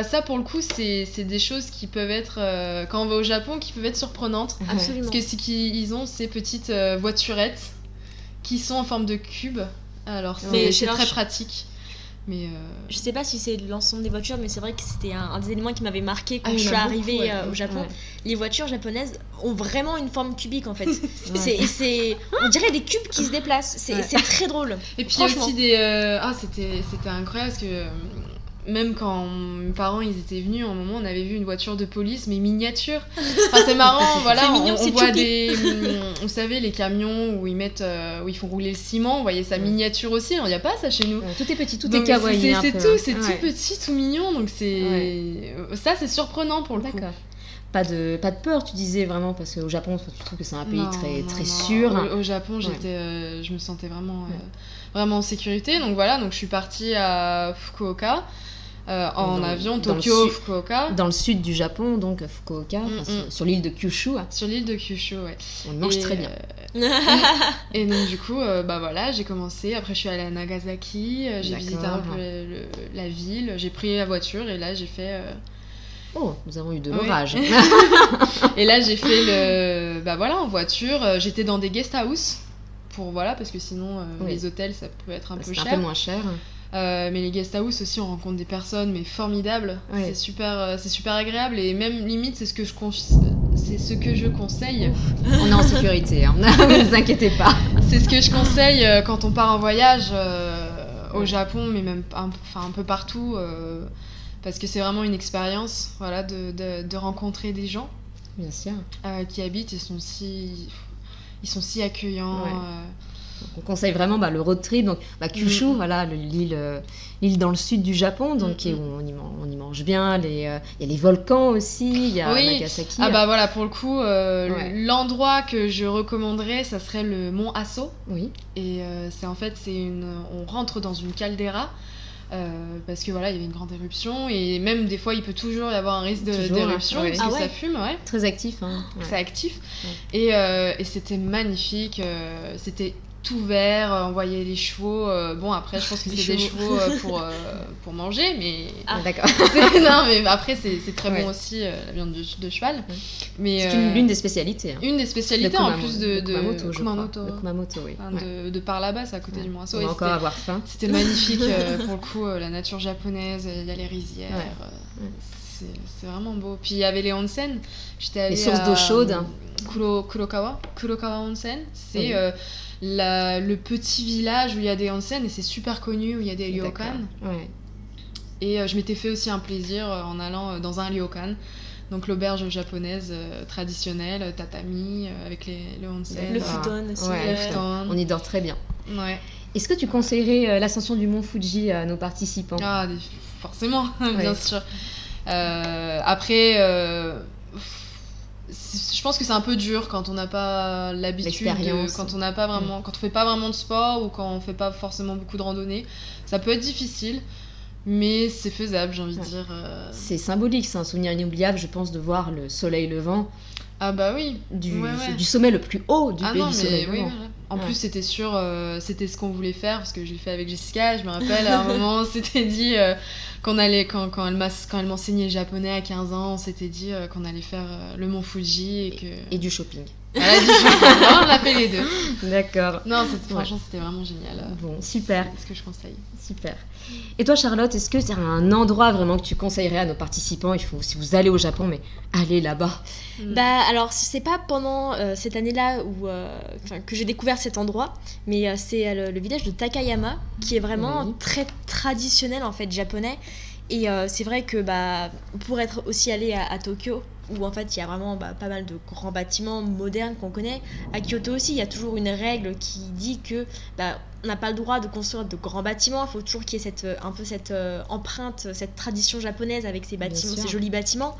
Ça pour le coup c'est des choses qui peuvent être, quand on va au Japon, qui peuvent être surprenantes. Absolument. Parce que ce qu'ils ont, ces petites voiturettes qui sont en forme de cube. Alors c'est très pratique. Mais je sais pas si c'est l'ensemble des voitures, mais c'est vrai que c'était un des éléments qui m'avait marqué quand je suis arrivée au Japon. Les voitures japonaises ont vraiment une forme cubique en fait. On dirait des cubes qui se déplacent. C'est très drôle. Et puis il y a aussi des... c'était incroyable parce que même quand mes parents ils étaient venus, à un moment on avait vu une voiture de police mais miniature. Enfin, c'est marrant, voilà, c'est mignon, on voit vous savez les camions où ils mettent où ils font rouler le ciment, vous voyez sa miniature aussi, il n'y a pas ça chez nous. Tout est petit, tout Donc, est kawaii. c'est tout petit, tout mignon, donc ça c'est surprenant pour le coup. D'accord. Pas de peur, tu disais vraiment, parce qu'au Japon, tu trouves que c'est un pays très sûr. Au Japon, je me sentais vraiment, vraiment en sécurité. Donc voilà, donc je suis partie à Fukuoka en avion, Tokyo, Fukuoka. Dans le sud du Japon, donc Fukuoka, sur l'île de Kyushu. Sur l'île de Kyushu, ouais. On mange très bien. Et donc du coup, voilà, j'ai commencé. Après, je suis allée à Nagasaki, j'ai visité un peu la ville, j'ai pris la voiture et là, j'ai fait... Oh, nous avons eu de l'orage. Et là, j'ai fait en voiture. J'étais dans des guest house parce que sinon, les hôtels, ça peut être un peu cher. C'est un peu moins cher. Mais les guest house aussi, on rencontre des personnes mais formidables. C'est super agréable et même limite, c'est ce que je conseille. On est en sécurité, hein. Ne vous inquiétez pas. C'est ce que je conseille quand on part en voyage au Japon, mais même un peu partout. Parce que c'est vraiment une expérience, voilà, de rencontrer des gens. Bien sûr. Qui habitent, ils sont si accueillants. Ouais. On conseille vraiment le road trip. Donc, Kyushu, voilà, l'île dans le sud du Japon, donc on y mange bien. Il y a les volcans aussi, il y a Nagasaki. Voilà, pour le coup, l'endroit que je recommanderais, ça serait le mont Aso. Oui. Et on rentre dans une caldeira. Parce que voilà, il y avait une grande éruption et même des fois il peut toujours y avoir un risque d'éruption parce que ça fume, très actif, hein. C'est actif. Et c'était magnifique, c'était tout vert, on voyait les chevaux. Bon, après je pense que c'est des chevaux pour manger, mais d'accord. Non, mais après c'est très bon aussi la viande de cheval. Mais c'est l'une des spécialités. Une des spécialités en plus de Kumamoto, oui. De par là-bas, c'est à côté du Mont Aso. On va encore avoir faim. C'était magnifique pour le coup, la nature japonaise, il y a les rizières. C'est vraiment beau. Puis il y avait les onsen. J'étais allée les sources d'eau chaude. Kurokawa Onsen. C'est le petit village où il y a des onsen et c'est super connu, où il y a des ryokan. Et je m'étais fait aussi un plaisir en allant dans un ryokan. Donc l'auberge japonaise traditionnelle, tatami, avec le onsen. Le futon aussi. Le futon. On y dort très bien. Ouais. Est-ce que tu conseillerais l'ascension du mont Fuji à nos participants ? Ah, forcément, bien sûr. Après, je pense que c'est un peu dur quand on n'a pas l'habitude, quand on n'a pas vraiment, quand on fait pas vraiment de sport ou quand on fait pas forcément beaucoup de randonnée. Ça peut être difficile. Mais c'est faisable, j'ai envie de dire. C'est symbolique, c'est un souvenir inoubliable, je pense, de voir le soleil levant. Ah bah oui. Du sommet le plus haut du pays du soleil levant. En plus, c'était sûr, c'était ce qu'on voulait faire, parce que je l'ai fait avec Jessica. Je me rappelle, à un moment, on s'était dit quand elle m'enseignait le japonais à 15 ans, on s'était dit qu'on allait faire le mont Fuji. Et du shopping. Voilà, du shopping. Non, on a fait les deux. D'accord. Non, franchement, c'était vraiment génial. Bon, super. C'est ce que je conseille. Super. Et toi, Charlotte, est-ce que c'est un endroit vraiment que tu conseillerais à nos participants ? Si vous allez au Japon, mais allez là-bas. Alors, c'est pas pendant cette année-là que j'ai découvert cet endroit, mais c'est le village de Takayama, qui est vraiment très traditionnel en fait japonais. Et c'est vrai que pour être aussi allé à Tokyo, où en fait il y a vraiment pas mal de grands bâtiments modernes qu'on connaît, à Kyoto aussi il y a toujours une règle qui dit que on n'a pas le droit de construire de grands bâtiments, il faut toujours qu'il y ait cette empreinte, cette tradition japonaise avec ces bâtiments, ces jolis bâtiments.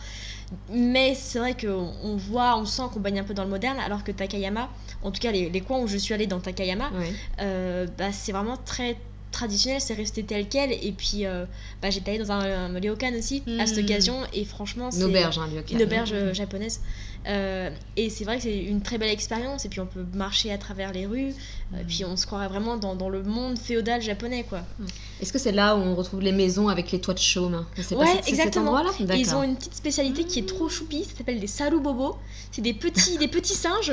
Mais c'est vrai on sent qu'on baigne un peu dans le moderne, alors que Takayama, en tout cas les coins où je suis allée dans Takayama, c'est vraiment très traditionnel, c'est resté tel quel. Et puis j'étais allée dans un ryokan aussi à cette occasion, et franchement c'est une auberge japonaise, et c'est vrai que c'est une très belle expérience. Et puis on peut marcher à travers les rues, et puis on se croirait vraiment dans le monde féodal japonais, quoi. Est-ce que c'est là où on retrouve les maisons avec les toits de chaume ? Exactement. Cet Ils ont une petite spécialité qui est trop choupie, ça s'appelle des sarubobo. C'est des petits singes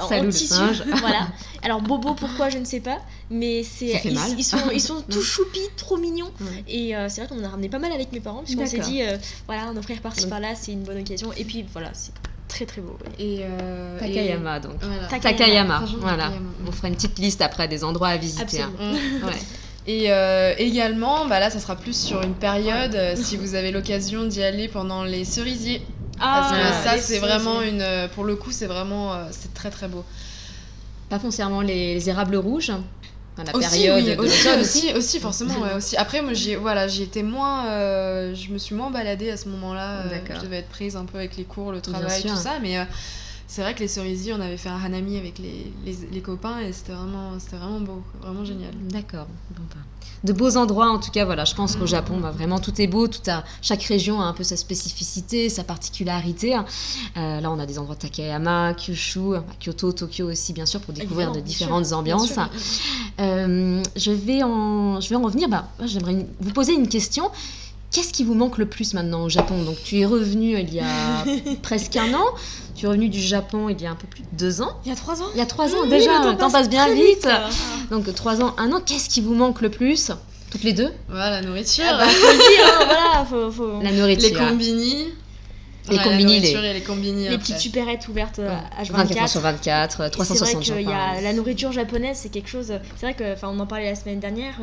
en tissu. Voilà. Alors bobo, pourquoi je ne sais pas, mais ils sont tout choupis, trop mignons. Et c'est vrai qu'on en a ramené pas mal avec mes parents, puisqu'on s'est dit en offrir par-ci par-là, c'est une bonne occasion. Et puis voilà, c'est très très beau. Et Takayama, donc. Voilà. Takayama, voilà. On fera une petite liste après des endroits à visiter. Absolument. Et également, là, ça sera plus sur une période, si vous avez l'occasion d'y aller pendant les cerisiers. Parce que ça, c'est vraiment pour le coup, c'est vraiment, c'est très très beau. Pas foncièrement les érables rouges. La aussi, période oui, de l'automne aussi forcément, ouais, aussi. Après, moi, j'y étais moins, je me suis moins baladée à ce moment-là. Je devais être prise un peu avec les cours, le travail, tout ça, mais c'est vrai que les cerisiers, on avait fait un hanami avec les copains et c'était vraiment beau, vraiment génial. D'accord. De beaux endroits, en tout cas, voilà. Je pense qu'au Japon, vraiment tout est beau. Chaque région a un peu sa spécificité, sa particularité. Là, on a des endroits de Takayama, Kyushu, Kyoto, Tokyo aussi, bien sûr, pour découvrir de différentes ambiances. Je vais en venir. J'aimerais vous poser une question. Qu'est-ce qui vous manque le plus maintenant au Japon ? Donc, tu es revenu il y a presque 1 an. Tu es revenu du Japon il y a un peu plus de 2 ans. Il y a 3 ans ? Il y a 3 ans déjà, le temps passe bien vite. Donc 3 ans, 1 an, qu'est-ce qui vous manque le plus ? Toutes les deux ? Voilà, la nourriture. Faut le dire, faut... La nourriture. Les combini. Les combini. Les petites supérettes ouvertes H24. 24 sur 24, 360 jours. C'est vrai que la nourriture japonaise, c'est quelque chose... C'est vrai que, on en parlait la semaine dernière,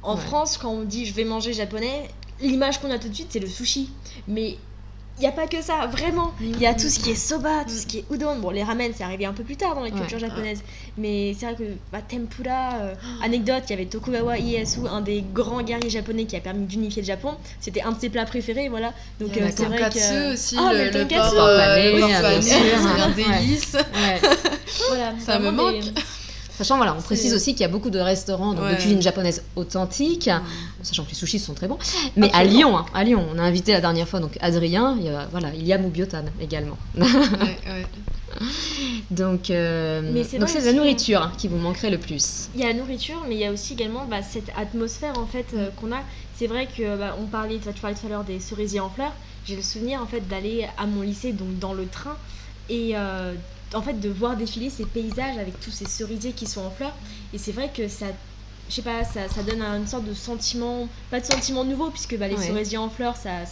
En France, quand on dit « je vais manger japonais », l'image qu'on a tout de suite, c'est le sushi. Mais il n'y a pas que ça, vraiment. Il y a tout ce qui est soba, tout ce qui est udon. Bon, les ramen, c'est arrivé un peu plus tard dans la culture japonaise. Mais c'est vrai que tempura, anecdote, il y avait Tokugawa Ieyasu, un des grands guerriers japonais qui a permis d'unifier le Japon. C'était un de ses plats préférés, voilà. Donc c'est vrai que... aussi, le tonkatsu aussi, c'est un délice. Voilà, ça me manque. Sachant, on précise aussi qu'il y a beaucoup de restaurants de cuisine japonaise authentique, sachant que les sushis sont très bons. Mais à Lyon, on a invité la dernière fois donc Adrien, il y a Mubyotan également. Donc c'est la nourriture qui vous manquerait le plus. Il y a la nourriture, mais il y a aussi également cette atmosphère en fait qu'on a. C'est vrai que tu parlais tout à l'heure des cerisiers en fleurs. J'ai le souvenir en fait d'aller à mon lycée donc dans le train et en fait de voir défiler ces paysages avec tous ces cerisiers qui sont en fleurs. Et c'est vrai que ça donne une sorte de sentiment, pas de sentiment nouveau puisque les cerisiers en fleurs ça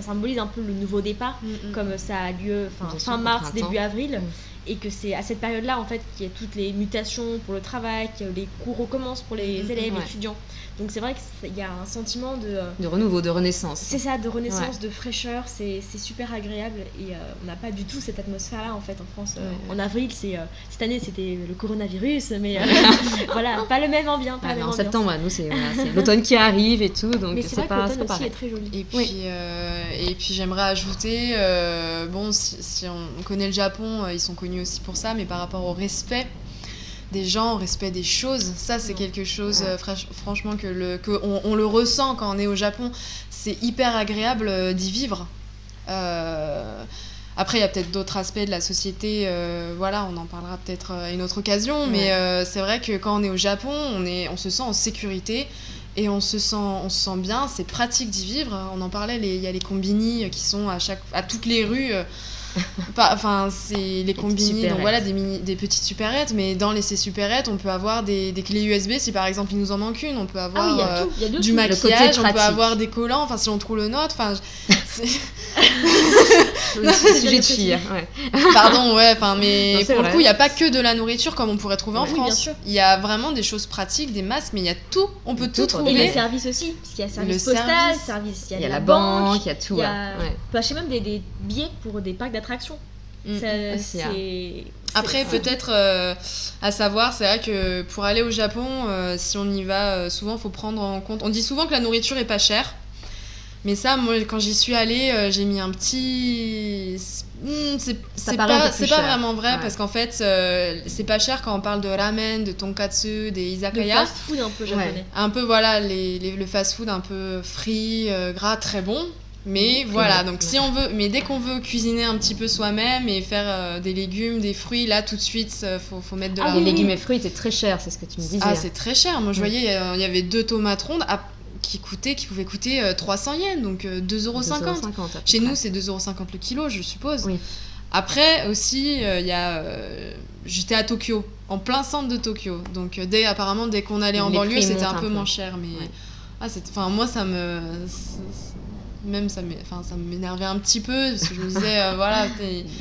symbolise un peu le nouveau départ, comme ça a lieu fin mars, début avril. Et que c'est à cette période-là en fait qu'il y a toutes les mutations pour le travail, que les cours recommencent pour les élèves, étudiants. Donc c'est vrai qu'il y a un sentiment de renouveau, de renaissance. C'est ça, de renaissance, de fraîcheur, c'est super agréable et on n'a pas du tout cette atmosphère-là en fait en France. En avril, cette année c'était le coronavirus, mais voilà, pas le même ambiance. En septembre, nous c'est l'automne qui arrive et tout, donc mais c'est vrai que l'automne aussi est très joli. Et puis j'aimerais ajouter, si on connaît le Japon, ils sont connus aussi pour ça, mais par rapport au respect des gens, au respect des choses, ça c'est quelque chose franchement on le ressent quand on est au Japon, c'est hyper agréable d'y vivre. Après il y a peut-être d'autres aspects de la société, on en parlera peut-être à une autre occasion, mais c'est vrai que quand on est au Japon, on se sent en sécurité et on se sent bien, c'est pratique d'y vivre. On en parlait, il y a les combini qui sont à toutes les rues. C'est les combini, donc voilà des petites supérettes, mais dans ces supérettes on peut avoir des clés USB si par exemple il nous en manque une, on peut avoir du maquillage, on peut avoir des collants, si on trouve le nôtre, c'est sujet de fille, pardon, mais non, pour le coup il n'y a pas que de la nourriture comme on pourrait trouver en France, il y a vraiment des choses pratiques, des masques, mais il y a tout, on peut tout trouver. Et les services aussi, parce qu'il y a service postal, il y a la banque, il y a tout, peut acheter même des billets pour des parcs d'attractions. Après peut-être à savoir, c'est vrai que pour aller au Japon, si on y va souvent, faut prendre en compte, on dit souvent que la nourriture est pas chère, mais ça, moi quand j'y suis allée, j'ai mis un petit... c'est pas vraiment vrai, parce qu'en fait c'est pas cher quand on parle de ramen, de tonkatsu, des izakaya, le fast food un peu japonais, un peu le fast food un peu frit, gras, très bon. Mais donc si on veut, mais dès qu'on veut cuisiner un petit peu soi-même et faire des légumes, des fruits, là tout de suite faut mettre de la... Les légumes et fruits c'est très cher, c'est ce que tu me disais. Ah, c'est très cher. Moi je voyais il y avait 2 tomates rondes qui pouvaient coûter 300 yens, donc 2,50€. Chez nous c'est 2,50€ le kilo, je suppose. Oui. Après aussi j'étais à Tokyo, en plein centre de Tokyo, donc apparemment dès qu'on allait en banlieue c'était un peu moins cher, mais moi ça me... même ça m'énervait un petit peu parce que je me disais voilà,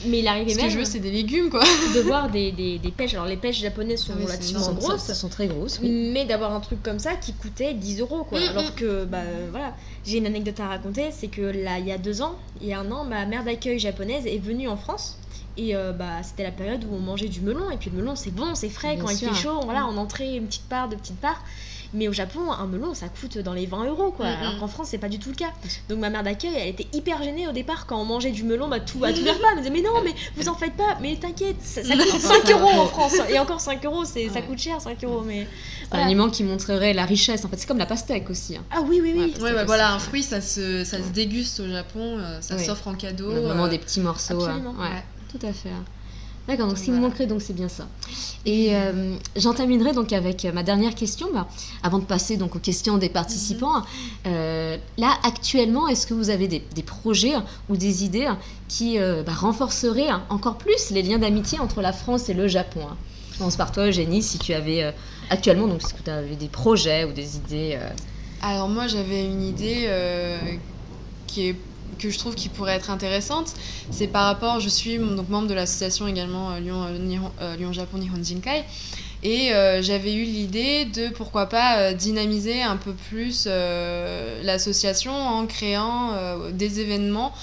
mais il arrivait ce même que je veux c'est des légumes quoi. De voir des pêches. Alors les pêches japonaises sont relativement grosses, elles sont très grosses, mais d'avoir un truc comme ça qui coûtait 10 € quoi. Alors que voilà, j'ai une anecdote à raconter, c'est que là il y a 2 ans, il y a 1 an, ma mère d'accueil japonaise est venue en France. Et c'était la période où on mangeait du melon, et puis le melon c'est bon, c'est frais, bien quand sûr. Il fait chaud, voilà, on entrait une petite part, 2 petites parts. Mais au Japon, un melon, ça coûte dans les 20 € quoi. Alors qu'en France, c'est pas du tout le cas. Donc ma mère d'accueil, elle était hyper gênée au départ quand on mangeait du melon, tout à tous les repas. Elle me disait mais non, mais vous en faites pas, mais t'inquiète, ça coûte 5 € en France. Et encore 5 €, ça coûte cher 5 €. Mais c'est un aliment qui montrerait la richesse. En fait, c'est comme la pastèque aussi. Ah oui. Ouais, voilà, un fruit, ça se déguste au Japon, ça s'offre en cadeau. Vraiment des petits morceaux. Absolument. Ouais, tout à fait. D'accord, donc ce qui me manquerait, donc c'est bien ça. Et j'entaminerai donc avec ma dernière question, avant de passer donc aux questions des participants. Là, actuellement, est-ce que vous avez des projets ou des idées qui renforceraient encore plus les liens d'amitié entre la France et le Japon? Je commence par toi, Eugénie, si tu avais actuellement, donc est-ce que tu avais des projets ou des idées Alors moi, j'avais une idée que je trouve qui pourrait être intéressante, c'est par rapport, je suis donc membre de l'association également Lyon-Japon Nihon Jinkai, et j'avais eu l'idée de pourquoi pas dynamiser un peu plus l'association en créant des événements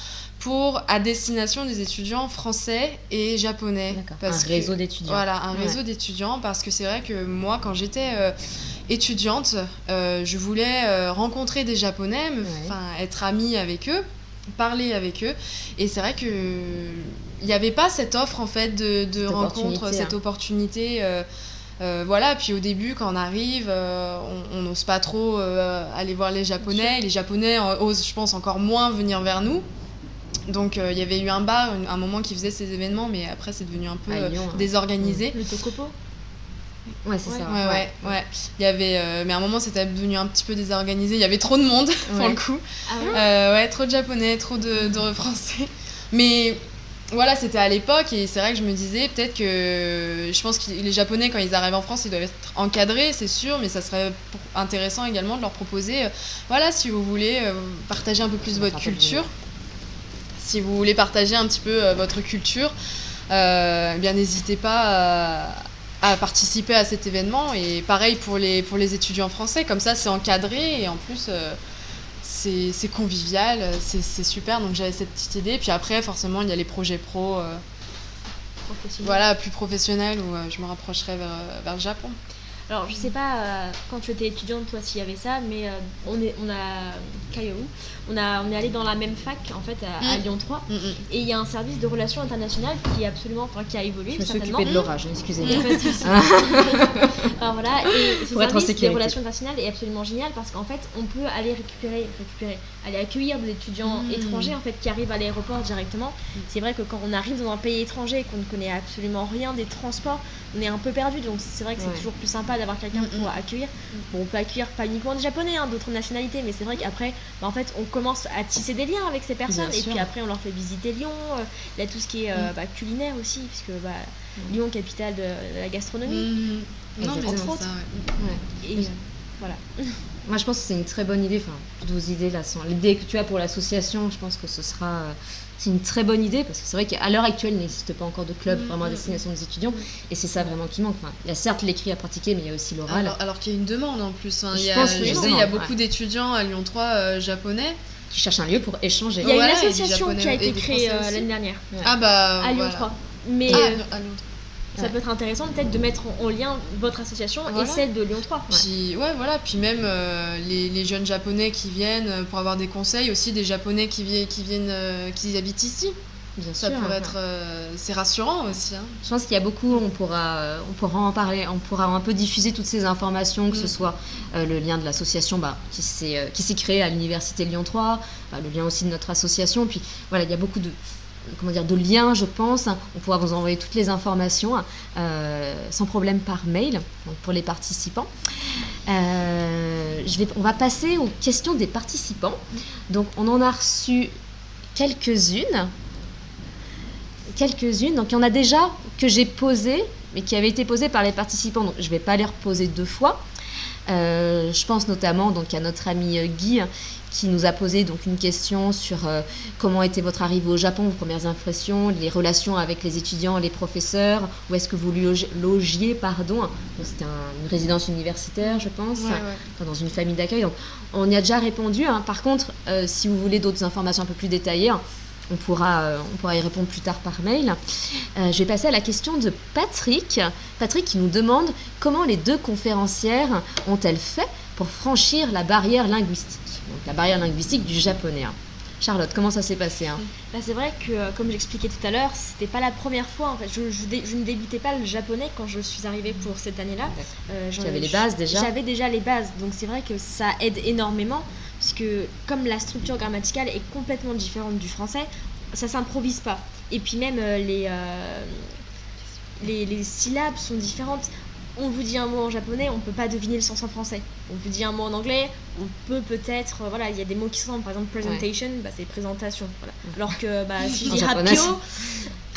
à destination des étudiants français et japonais. Un réseau d'étudiants. Voilà, un réseau d'étudiants, parce que c'est vrai que moi, quand j'étais étudiante, je voulais rencontrer des Japonais, être amie avec eux, parler avec eux, et c'est vrai que il n'y avait pas cette offre en fait de rencontre, cette opportunité. Voilà, puis au début quand on arrive, on n'ose pas trop aller voir les Japonais. Les Japonais osent, je pense, encore moins venir vers nous. Donc il y avait eu un bar, un moment qui faisait ces événements, mais après c'est devenu un peu désorganisé. Le Tokopo. Ouais, c'est ça. Ouais. Il y avait, mais à un moment, c'était devenu un petit peu désorganisé. Il y avait trop de monde, pour le coup. Ah ouais. Trop de Japonais, trop de Français. Mais voilà, c'était à l'époque, et c'est vrai que je me disais, peut-être que... Je pense que les Japonais, quand ils arrivent en France, ils doivent être encadrés, c'est sûr, mais ça serait intéressant également de leur proposer, voilà, si vous voulez partager un peu plus votre culture, si vous voulez partager un petit peu votre culture, bien n'hésitez pas à participer à cet événement. Et pareil pour les étudiants français, comme ça c'est encadré, et en plus c'est convivial, c'est super. Donc j'avais cette petite idée, puis après forcément il y a les projets pro plus professionnels, où je me rapprocherai vers le Japon. Alors je sais pas quand tu étais étudiante toi s'il y avait ça, mais on est allé dans la même fac en fait à Lyon 3, et il y a un service de relations internationales qui est absolument, qui a évolué. Je me suis occupée de l'orage, excusez-moi. Alors voilà, et ce service des relations internationales est absolument génial, parce qu'en fait on peut aller aller accueillir des étudiants étrangers en fait qui arrivent à l'aéroport directement. C'est vrai que quand on arrive dans un pays étranger et qu'on ne connaît absolument rien des transports, on est un peu perdu, donc c'est vrai que c'est toujours plus sympa d'avoir quelqu'un pour accueillir. Bon, on peut accueillir pas uniquement des Japonais, d'autres nationalités, mais c'est vrai qu'après en fait on commence à tisser des liens avec ces personnes, et puis après on leur fait visiter Lyon. Il y a tout ce qui est culinaire aussi, puisque Lyon, capitale de la gastronomie. Non, mais entre autres. Ça, Et voilà. Moi, je pense que c'est une très bonne idée. Enfin, toutes vos idées là sont l'idée que tu as pour l'association. Je pense que c'est une très bonne idée, parce que c'est vrai qu'à l'heure actuelle, il n'existe pas encore de club vraiment à destination des étudiants, et c'est ça vraiment qui manque. Enfin, il y a certes l'écrit à pratiquer, mais il y a aussi l'oral. Alors qu'il y a une demande en plus. Il y a beaucoup d'étudiants à Lyon 3 japonais qui cherchent un lieu pour échanger. Il y a une association qui a été créée l'année dernière à Lyon 3. Mais à Lyon 3. Ça peut être intéressant peut-être de mettre en lien votre association et celle de Lyon 3. Puis même les jeunes Japonais qui viennent pour avoir des conseils, aussi des Japonais qui habitent ici. Bien ça sûr, peut être c'est rassurant aussi. Je pense qu'il y a beaucoup, on pourra en parler, on pourra un peu diffuser toutes ces informations, que ce soit le lien de l'association qui s'est créé à l'université Lyon 3, le lien aussi de notre association. Puis voilà, il y a beaucoup de liens, je pense. On pourra vous envoyer toutes les informations sans problème par mail, donc pour les participants. On va passer aux questions des participants. Donc on en a reçu quelques-unes. Donc il y en a déjà que j'ai posées, mais qui avaient été posées par les participants, donc je ne vais pas les reposer 2 fois. Je pense notamment donc à notre ami Guy, qui nous a posé donc une question sur comment était votre arrivée au Japon, vos premières impressions, les relations avec les étudiants, les professeurs, où est-ce que vous logiez, pardon. Donc, c'était une résidence universitaire, je pense, dans une famille d'accueil. Donc, on y a déjà répondu. Par contre, si vous voulez d'autres informations un peu plus détaillées, on pourra y répondre plus tard par mail. Je vais passer à la question de Patrick. Patrick qui nous demande comment les deux conférencières ont-elles fait pour franchir la barrière linguistique, donc la barrière linguistique du japonais. Charlotte, comment ça s'est passé C'est vrai que, comme j'expliquais tout à l'heure, c'était pas la première fois. En fait, je ne débutais pas le japonais quand je suis arrivée pour cette année-là. Tu avais les bases déjà ? J'avais déjà les bases, donc c'est vrai que ça aide énormément, puisque comme la structure grammaticale est complètement différente du français, ça s'improvise pas. Et puis même les syllabes sont différentes. On vous dit un mot en japonais, on ne peut pas deviner le sens en français. On vous dit un mot en anglais, on peut peut-être... il y a des mots qui sont, par exemple, presentation, c'est présentation. Voilà. Alors que si je dis rapio...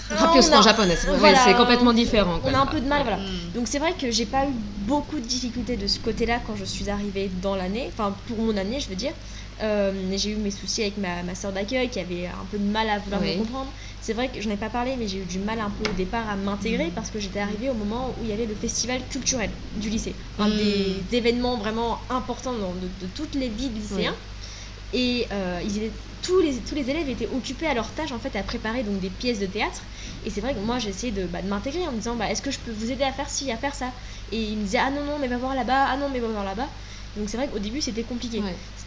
Rapio, c'est en japonais, c'est complètement différent. On a un peu de mal, voilà. Donc c'est vrai que j'ai pas eu beaucoup de difficultés de ce côté-là quand je suis arrivée dans l'année, enfin pour mon année, je veux dire. J'ai eu mes soucis avec ma sœur d'accueil qui avait un peu de mal à vouloir me comprendre. C'est vrai que je n'en ai pas parlé, mais j'ai eu du mal un peu au départ à m'intégrer parce que j'étais arrivée au moment où il y avait le festival culturel du lycée. Des événements vraiment importants de toutes les vies de lycéens. Et tous les élèves étaient occupés à leur tâche en fait à préparer donc des pièces de théâtre. Et c'est vrai que moi j'ai essayé de m'intégrer en me disant est-ce que je peux vous aider à faire ci, à faire ça. Et ils me disaient non mais va voir là-bas, mais va voir là-bas. Donc c'est vrai qu'au début c'était compliqué.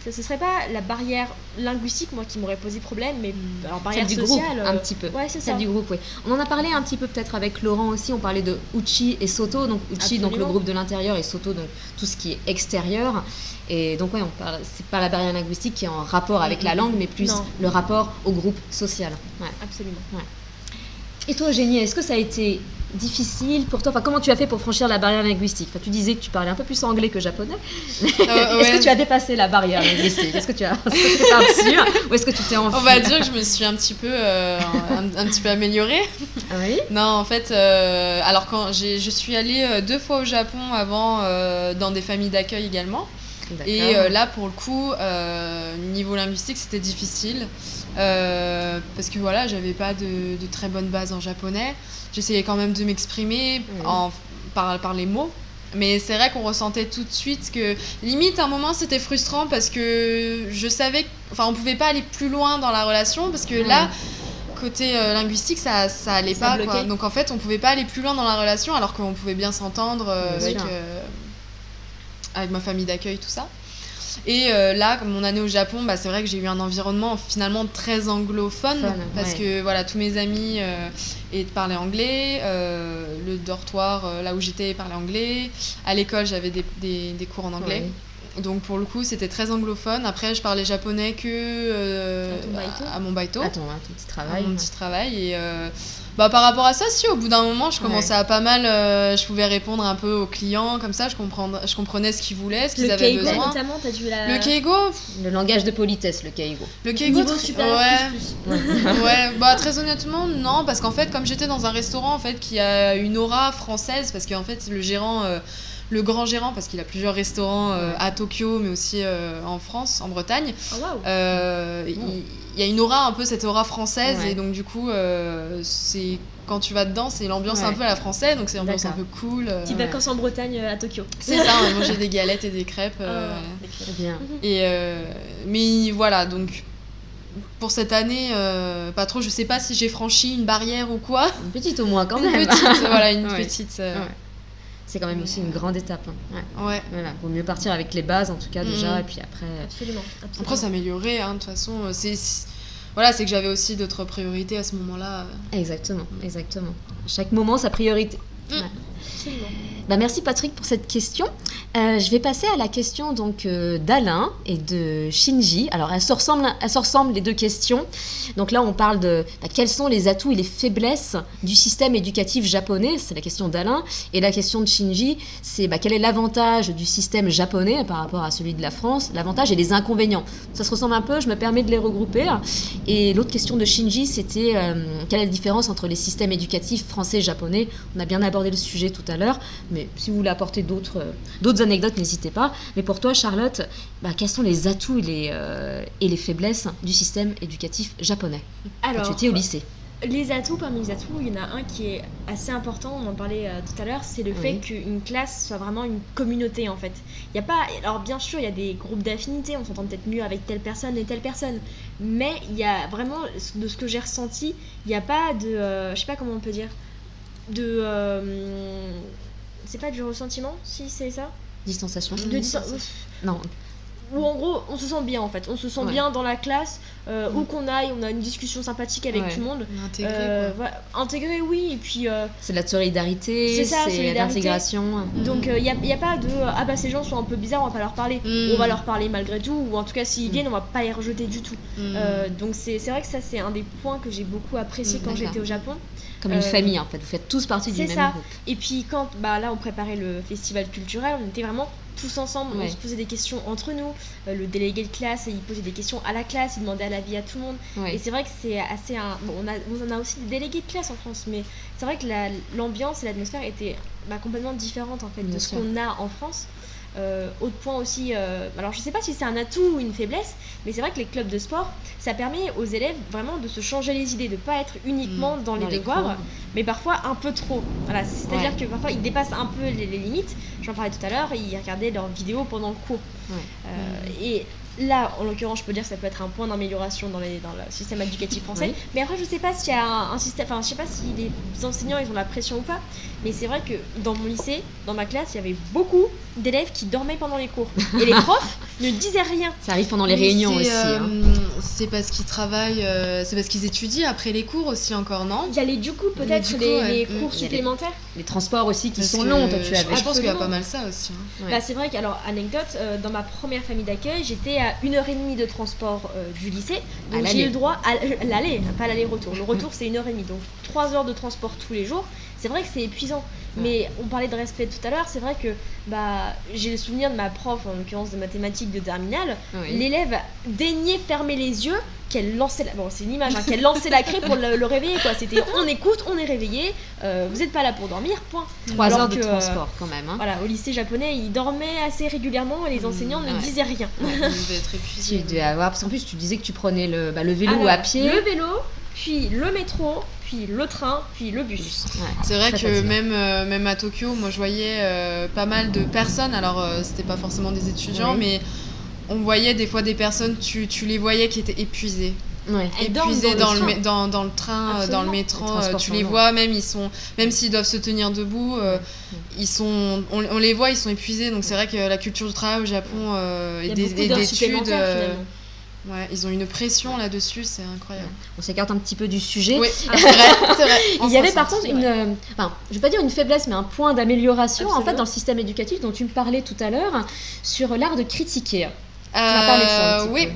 Ce serait pas la barrière linguistique moi qui m'aurait posé problème, mais alors barrière celle du sociale groupe, un petit peu. Ouais, c'est ça. Celle du groupe, oui. On en a parlé un petit peu peut-être avec Laurent aussi, on parlait de Uchi et Soto, donc Uchi donc le groupe de l'intérieur et Soto donc tout ce qui est extérieur. Et donc c'est pas la barrière linguistique qui est en rapport avec la langue, mais plus le rapport au groupe social. Absolument. Et toi Eugénie, est-ce que ça a été difficile pour toi, comment tu as fait pour franchir la barrière linguistique? Tu disais que tu parlais un peu plus anglais que japonais. Est-ce que tu as dépassé la barrière linguistique? Est-ce que tu as par-dessus ou est-ce que tu t'es enfui? On va dire que je me suis un petit peu améliorée. Oui. Non, en fait, alors quand je suis allée 2 fois au Japon avant dans des familles d'accueil également. D'accord. Et là, pour le coup, niveau linguistique, c'était difficile. Parce que j'avais pas de très bonne base en japonais. J'essayais quand même de m'exprimer par les mots. Mais c'est vrai qu'on ressentait tout de suite que, limite, à un moment, c'était frustrant parce que je savais on pouvait pas aller plus loin dans la relation parce que là, côté linguistique, ça allait pas, quoi. Donc en fait, on pouvait pas aller plus loin dans la relation alors qu'on pouvait bien s'entendre avec ma famille d'accueil, tout ça. Et là, mon année au Japon, c'est vrai que j'ai eu un environnement finalement très anglophone parce que tous mes amis parlaient anglais, le dortoir là où j'étais parlait anglais, à l'école j'avais des cours en anglais. Donc pour le coup c'était très anglophone. Après je parlais japonais que à mon baito, à ton petit travail. À mon petit travail. Et par rapport à ça, si au bout d'un moment je commençais à pas mal, je pouvais répondre un peu aux clients comme ça, je comprenais ce qu'ils voulaient, ce qu'ils avaient besoin. Le keigo notamment, t'as dû Le keigo, le langage de politesse, le keigo. Le keigo supérieur plus. Très honnêtement non, parce qu'en fait comme j'étais dans un restaurant en fait qui a une aura française, parce qu'en fait le gérant le grand gérant, parce qu'il a plusieurs restaurants à Tokyo, mais aussi en France, en Bretagne. Il y a une aura, un peu cette aura française, et donc du coup, c'est quand tu vas dedans, c'est l'ambiance un peu à la française, donc c'est l'ambiance un peu cool. Petites vacances en Bretagne à Tokyo. C'est ça, on va manger des galettes et des crêpes. Bien. Et mais voilà, donc pour cette année, pas trop. Je sais pas si j'ai franchi une barrière ou quoi. Une petite au moins quand même. Une petite. C'est quand même aussi une grande étape. Vaut mieux partir avec les bases en tout cas déjà, et puis après. Absolument. Après s'améliorer, de toute façon. C'est que j'avais aussi d'autres priorités à ce moment-là. Exactement. Chaque moment sa priorité. Merci Patrick pour cette question. Je vais passer à la question donc d'Alain et de Shinji. Alors elles se ressemblent les deux questions. Donc là on parle de quels sont les atouts et les faiblesses du système éducatif japonais. C'est la question d'Alain. Et la question de Shinji, c'est quel est l'avantage du système japonais par rapport à celui de la France, l'avantage et les inconvénients. Ça se ressemble un peu, je me permets de les regrouper. Et l'autre question de Shinji, c'était quelle est la différence entre les systèmes éducatifs français et japonais. On a bien abordé le sujet tout à l'heure, mais si vous voulez apporter d'autres anecdotes, n'hésitez pas. Mais pour toi, Charlotte, quels sont les atouts et les faiblesses du système éducatif japonais quand tu étais au lycée? Les atouts, parmi les atouts, il y en a un qui est assez important, on en parlait tout à l'heure, c'est le fait qu'une classe soit vraiment une communauté en fait. Il y a pas, alors bien sûr, il y a des groupes d'affinités, on s'entend peut-être mieux avec telle personne et telle personne, mais il y a vraiment, de ce que j'ai ressenti, il n'y a pas de, je sais pas comment on peut dire, c'est pas du ressentiment, si c'est ça ? Distanciation. Non. Où en gros on se sent bien en fait, on se sent bien dans la classe, où qu'on aille, on a une discussion sympathique avec tout le monde. Intégré oui, et puis c'est de la solidarité, c'est de l'intégration. Donc il y a pas de ces gens sont un peu bizarres, on va pas leur parler, on va leur parler malgré tout, ou en tout cas s'ils viennent on va pas les rejeter du tout. Donc c'est vrai que ça c'est un des points que j'ai beaucoup apprécié quand j'étais au Japon. Comme une famille en fait, vous faites tous partie du même groupe. Et puis quand là on préparait le festival culturel, on était vraiment tous ensemble, on se posait des questions entre nous, le délégué de classe il posait des questions à la classe, il demandait à l'avis à tout le monde, et c'est vrai que c'est assez on a aussi des délégués de classe en France, mais c'est vrai que l'ambiance et l'atmosphère étaient complètement différentes en fait de ce qu'on a en France. Autre point aussi, alors je sais pas si c'est un atout ou une faiblesse, mais c'est vrai que les clubs de sport, ça permet aux élèves vraiment de se changer les idées, de pas être uniquement dans les devoirs, mais parfois un peu trop. Voilà, c'est-à-dire que parfois ils dépassent un peu les limites. J'en parlais tout à l'heure, ils regardaient leurs vidéos pendant le cours. Et là, en l'occurrence, je peux dire que ça peut être un point d'amélioration dans le système éducatif français. Mais après, je sais pas s'il y a un système, je sais pas si les enseignants ils ont la pression ou pas. Mais c'est vrai que dans mon lycée, dans ma classe, il y avait beaucoup d'élèves qui dormaient pendant les cours. Et les profs ne disaient rien. Ça arrive pendant les réunions aussi. C'est parce qu'ils travaillent, c'est parce qu'ils étudient après les cours aussi encore, non ? Il y a du coup peut-être les cours supplémentaires. Les transports aussi qui sont longs, toi tu avais. Je pense qu'il y a pas mal ça aussi. C'est vrai qu'alors, anecdote, dans ma première famille d'accueil, j'étais à 1h30 de transport du lycée. Donc j'ai eu le droit à l'aller, pas l'aller-retour. Le retour c'est 1h30, donc 3 heures de transport tous les jours. C'est vrai que c'est épuisant, mais on parlait de respect tout à l'heure, c'est vrai que j'ai le souvenir de ma prof, en l'occurrence de mathématiques de terminale, l'élève daignait fermer les yeux, qu'elle lançait c'est une image, qu'elle lançait la craie pour le réveiller, quoi. C'était on écoute, on est réveillé, vous n'êtes pas là pour dormir, point. 3 heures de transport quand même. Voilà, au lycée japonais, ils dormaient assez régulièrement et les enseignants ne disaient rien. Ils devaient être épuisés. Tu devais avoir, parce qu'en plus tu disais que tu prenais le vélo ou à pied. Le vélo, puis le métro, puis le train, puis le bus. C'est vrai que même à Tokyo, moi je voyais pas mal de personnes, alors c'était pas forcément des étudiants, mais on voyait des fois des personnes, tu les voyais qui étaient épuisées. Épuisées dans le train, dans le métro, tu les vois, même s'ils doivent se tenir debout, on les voit, ils sont épuisés. Donc c'est vrai que la culture du travail au Japon et d'études, ils ont une pression là-dessus, c'est incroyable. On s'écarte un petit peu du sujet. Oui, c'est vrai. Il y avait par contre je vais pas dire une faiblesse, mais un point d'amélioration en fait dans le système éducatif dont tu me parlais tout à l'heure sur l'art de critiquer. Tu m'as parlé de ça. Oui.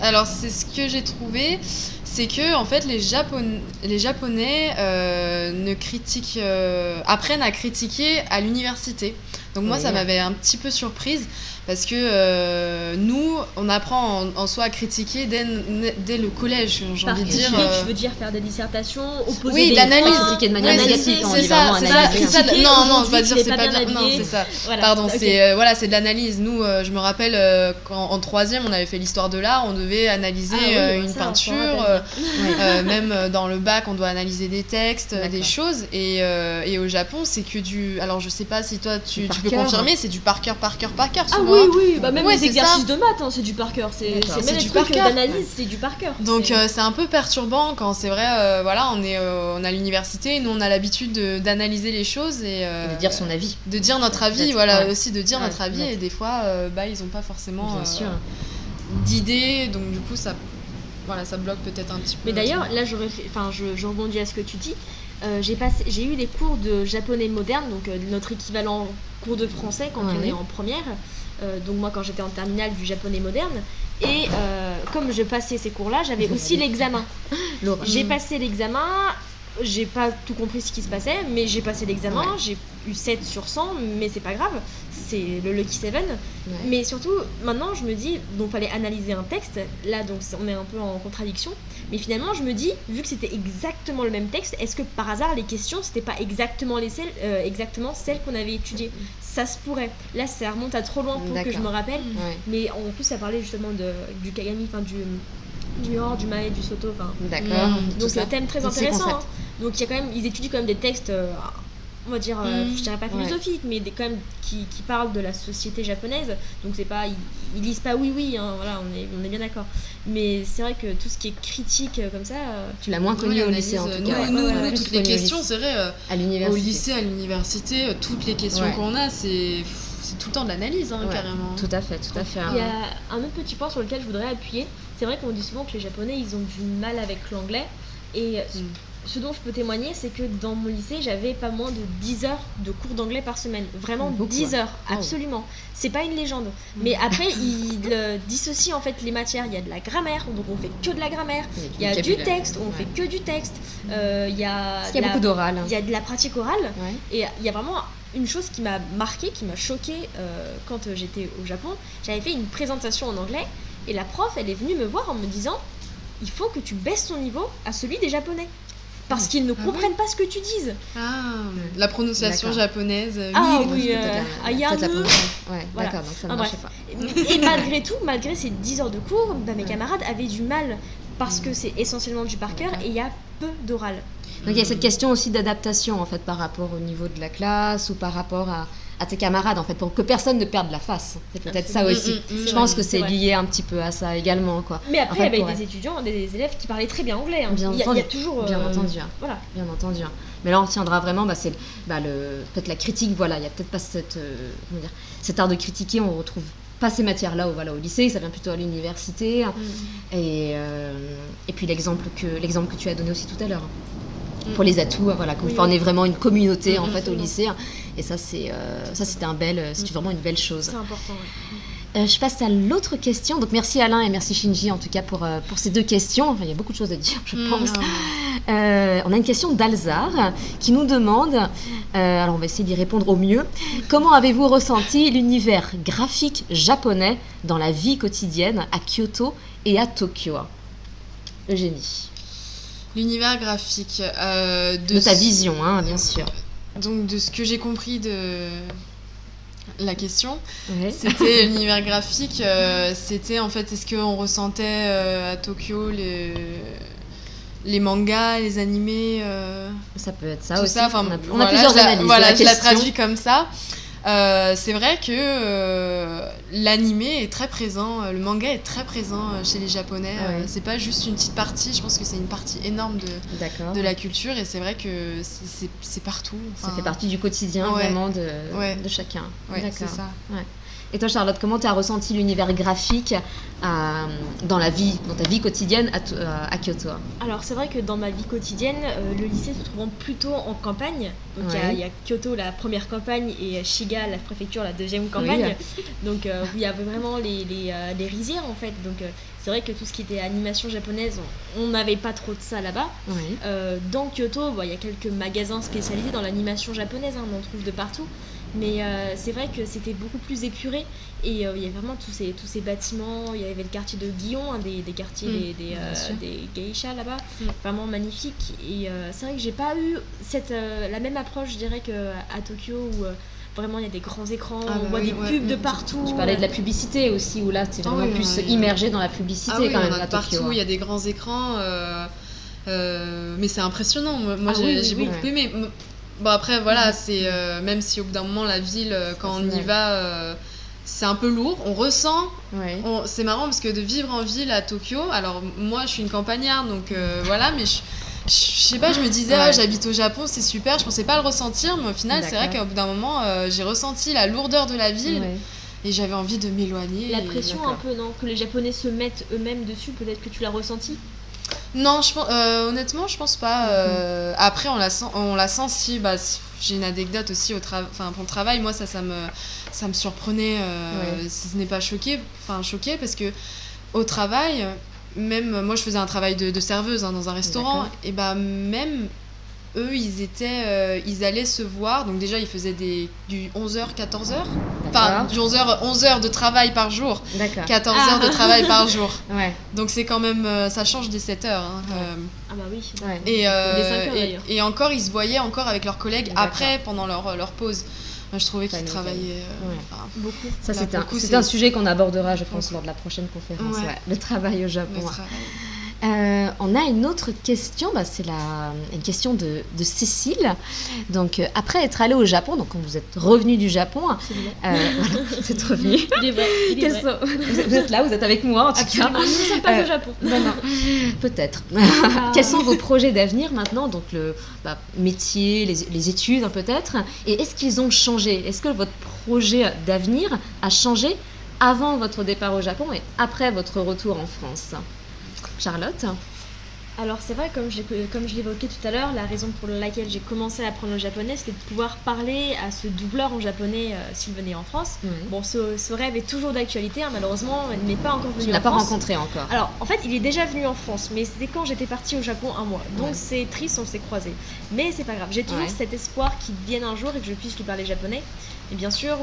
Alors c'est ce que j'ai trouvé, c'est que en fait les Japonais apprennent à critiquer à l'université. Donc moi ça m'avait un petit peu surprise. Parce que nous, on apprend en soi à critiquer dès le collège, j'ai envie de dire. Tu veux dire faire des dissertations, opposer de l'analyse. Critiquer de manière négative. C'est ça. Non, je vais dire c'est pas bien. Non, c'est ça. Voilà. Pardon, c'est de l'analyse. Nous, je me rappelle qu'en troisième, on avait fait l'histoire de l'art, on devait analyser une peinture. Même dans le bac, on doit analyser des textes, des choses. Et au Japon, c'est que du. Alors, je sais pas si toi tu peux confirmer, c'est du par cœur. Souvent. Oui, même les exercices de maths, c'est du par cœur. C'est même les trucs d'analyse, c'est du par cœur. Donc c'est un peu perturbant quand c'est vrai, on a l'université, nous on a l'habitude d'analyser les choses et de dire son avis. De dire notre avis, aussi de dire notre avis, et des fois, ils n'ont pas forcément d'idées, donc du coup ça bloque peut-être un petit peu. Mais d'ailleurs, là je rebondis à ce que tu dis. J'ai eu des cours de japonais moderne, donc notre équivalent cours de français quand on est en première. Donc moi quand j'étais en terminale du japonais moderne, et comme je passais ces cours-là, j'avais aussi l'examen. J'ai passé l'examen, j'ai pas tout compris ce qui se passait, mais j'ai passé l'examen, j'ai eu 7 sur 100, mais c'est pas grave. c'est le Lucky Seven. Mais surtout, maintenant, je me dis, donc fallait analyser un texte. Là, donc on est un peu en contradiction. Mais finalement, je me dis, vu que c'était exactement le même texte, est-ce que par hasard, les questions, c'était pas exactement celles qu'on avait étudiées? Ça se pourrait. Là, ça remonte à trop loin pour que je me rappelle. Mais en plus, ça parlait justement du Kagami, enfin du Hor, du Mae, du Soto. D'accord. Donc c'est un thème très intéressant. Hein. Donc ils étudient quand même des textes, on va dire, je dirais pas philosophiques, mais quand même qui parlent de la société japonaise. Donc c'est pas, ils lisent pas hein, voilà, on est bien d'accord. Mais c'est vrai que tout ce qui est critique comme ça... Tu l'as moins connu au lycée en tout cas. Nous, toutes les questions, c'est vrai, à l'université. Au lycée, à l'université, toutes les questions qu'on a, c'est tout le temps de l'analyse, carrément. Tout à fait. Il y a un autre petit point sur lequel je voudrais appuyer. C'est vrai qu'on dit souvent que les Japonais, ils ont du mal avec l'anglais. Et ce dont je peux témoigner, c'est que dans mon lycée, j'avais pas moins de 10 heures de cours d'anglais par semaine. Vraiment, beaucoup, 10 heures, absolument. C'est pas une légende. Mais après, ils dissocient en fait les matières. Il y a de la grammaire, donc on fait que de la grammaire. Il y a du texte, on fait que du texte. Il y a beaucoup d'oral. Il y a de la pratique orale. Et il y a vraiment... une chose qui m'a marquée, qui m'a choquée quand j'étais au Japon. J'avais fait une présentation en anglais et la prof, elle est venue me voir en me disant « Il faut que tu baisses ton niveau à celui des Japonais. » Parce qu'ils ne comprennent pas ce que tu dises. La prononciation japonaise. Ayane. Voilà. D'accord, donc ça ne marchait pas. Et malgré tout, malgré ces 10 heures de cours, mes camarades avaient du mal parce que c'est essentiellement du par cœur et il y a peu d'oral. Donc il y a cette question aussi d'adaptation en fait par rapport au niveau de la classe ou par rapport à tes camarades en fait, pour que personne ne perde la face. C'est peut-être ça aussi. Je pense que c'est lié un petit peu à ça également, quoi. Mais après, il y avait des étudiants, des élèves qui parlaient très bien anglais. Hein. Il y a toujours... Bien entendu. Voilà. Bien entendu. Mais là, on retiendra vraiment, peut-être la critique, voilà. Il n'y a peut-être pas cet art de critiquer, on retrouve pas ces matières-là au lycée, ça vient plutôt à l'université. Et puis l'exemple que tu as donné aussi tout à l'heure. Pour les atouts, qu'on est vraiment une communauté en fait au lycée, et ça c'était vraiment une belle chose. C'est important. Je passe à l'autre question. Donc merci Alain et merci Shinji en tout cas pour ces deux questions. Enfin, il y a beaucoup de choses à dire, je pense. On a une question d'Alzar qui nous demande, alors on va essayer d'y répondre au mieux. Comment avez-vous ressenti l'univers graphique japonais dans la vie quotidienne à Kyoto et à Tokyo? Eugénie. L'univers graphique. De ta vision, bien sûr. Donc, de ce que j'ai compris de la question, c'était l'univers graphique. C'était en fait, est-ce qu'on ressentait à Tokyo les mangas, les animés Ça peut être ça aussi. Ça, on a plusieurs analyses. Je la traduis comme ça. C'est vrai que l'animé est très présent, le manga est très présent chez les Japonais. C'est pas juste une petite partie, je pense que c'est une partie énorme de la culture, et c'est vrai que c'est partout. Ça fait partie du quotidien vraiment de chacun. D'accord. C'est ça. Et toi Charlotte, comment tu as ressenti l'univers graphique dans ta vie quotidienne à Kyoto? Alors c'est vrai que dans ma vie quotidienne, le lycée se trouvant plutôt en campagne, donc il y a Kyoto la première campagne et Shiga la préfecture la deuxième campagne, donc il y avait vraiment les rizières en fait, donc c'est vrai que tout ce qui était animation japonaise, on n'avait pas trop de ça là-bas. Dans Kyoto, il y a quelques magasins spécialisés dans l'animation japonaise, on en trouve de partout. Mais c'est vrai que c'était beaucoup plus épuré et il y avait vraiment tous ces bâtiments. Il y avait le quartier de Gion, des quartiers des geishas là-bas, vraiment magnifique. Et c'est vrai que j'ai pas eu la même approche, je dirais, qu'à Tokyo où vraiment il y a des grands écrans, on voit des pubs de partout. Tu parlais de la publicité aussi, où là tu es vraiment plus immergé dans la publicité quand même à Tokyo. Partout, il y a des grands écrans, mais c'est impressionnant. Moi j'ai beaucoup aimé. Bon après voilà, c'est même si au bout d'un moment la ville, quand on y va, c'est un peu lourd, on ressent, c'est marrant parce que de vivre en ville à Tokyo, alors moi je suis une campagnarde donc voilà, mais je sais pas, je me disais j'habite au Japon, c'est super, je pensais pas le ressentir, mais au final c'est vrai qu'au bout d'un moment j'ai ressenti la lourdeur de la ville et j'avais envie de m'éloigner. La pression un peu, non, que les Japonais se mettent eux-mêmes dessus, peut-être que tu l'as ressenti? Non, honnêtement, je pense pas. Après, on la sent si. J'ai une anecdote aussi pour le travail. Moi, ça me surprenait. Si ce n'est pas choqué parce que au travail, même moi, je faisais un travail de serveuse dans un restaurant. Et même eux, ils allaient se voir. Donc déjà, ils faisaient du 11h, 14h. Enfin, du 11 heures de travail par jour. D'accord. 14 heures de travail par jour. Ouais. Donc c'est quand même, ça change des 7 heures. Hein. Ah bah oui. Ouais. Des 5 heures d'ailleurs. Et encore, ils se voyaient encore avec leurs collègues D'accord. après, pendant leur pause. Moi, je trouvais qu'ils nickel. travaillaient Beaucoup. Ça, là, c'est beaucoup, un sujet qu'on abordera, je pense, lors de la prochaine conférence. Ouais. Ouais. Le travail au Japon. le travail. On a une autre question, c'est une question de Cécile. Donc, après être allée au Japon, donc quand vous êtes revenu du Japon, voilà, vous êtes revenu. Il est vrai. Vous êtes là, vous êtes avec moi en tout cas. Nous ne sommes pas au Japon. Non, peut-être. Quels sont vos projets d'avenir maintenant? Donc, le métier, les études peut-être. Et est-ce qu'ils ont changé? Est-ce que votre projet d'avenir a changé avant votre départ au Japon et après votre retour en France? Charlotte? Alors c'est vrai, comme je l'évoquais tout à l'heure, la raison pour laquelle j'ai commencé à apprendre le japonais, c'était de pouvoir parler à ce doubleur en japonais s'il venait en France. Bon, ce rêve est toujours d'actualité, hein, malheureusement, il n'est pas encore venu en France. Tu ne l'as pas rencontré encore? Alors, en fait, il est déjà venu en France, mais c'était quand j'étais partie au Japon un mois. Donc c'est triste, on s'est croisés. Mais c'est pas grave, j'ai toujours cet espoir qu'il vienne un jour et que je puisse lui parler japonais. Et bien sûr,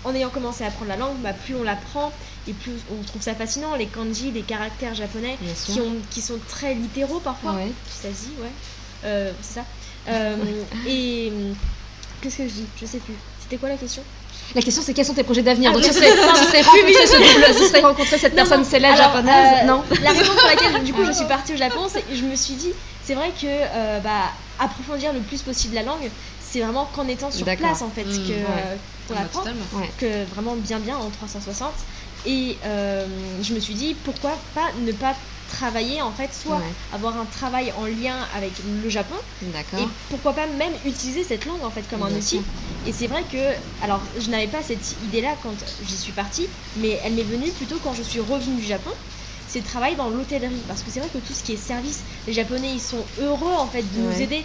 en ayant commencé à apprendre la langue, plus on l'apprend et plus on trouve ça fascinant, les kanji, les caractères japonais qui sont très littéraux parfois. Ouais. Ça se dit, c'est ça. Et qu'est-ce que je dis? Je sais plus. C'était quoi la question? La question, c'est quels sont tes projets d'avenir? Donc, ce serait rencontrer cette personne célèbre japonaise? Non. La raison pour laquelle, du coup, je suis partie au Japon, c'est que je me suis dit, c'est vrai que approfondir le plus possible la langue, c'est vraiment qu'en étant sur place, en fait, qu'on apprend, que vraiment bien en 360. Et je me suis dit, pourquoi pas ne pas travailler, en fait, soit avoir un travail en lien avec le Japon, et pourquoi pas même utiliser cette langue, en fait, comme un outil. Et c'est vrai que, alors, je n'avais pas cette idée-là quand j'y suis partie, mais elle m'est venue plutôt quand je suis revenue du Japon. C'est de travailler dans l'hôtellerie, parce que c'est vrai que tout ce qui est service, les Japonais ils sont heureux en fait de nous aider.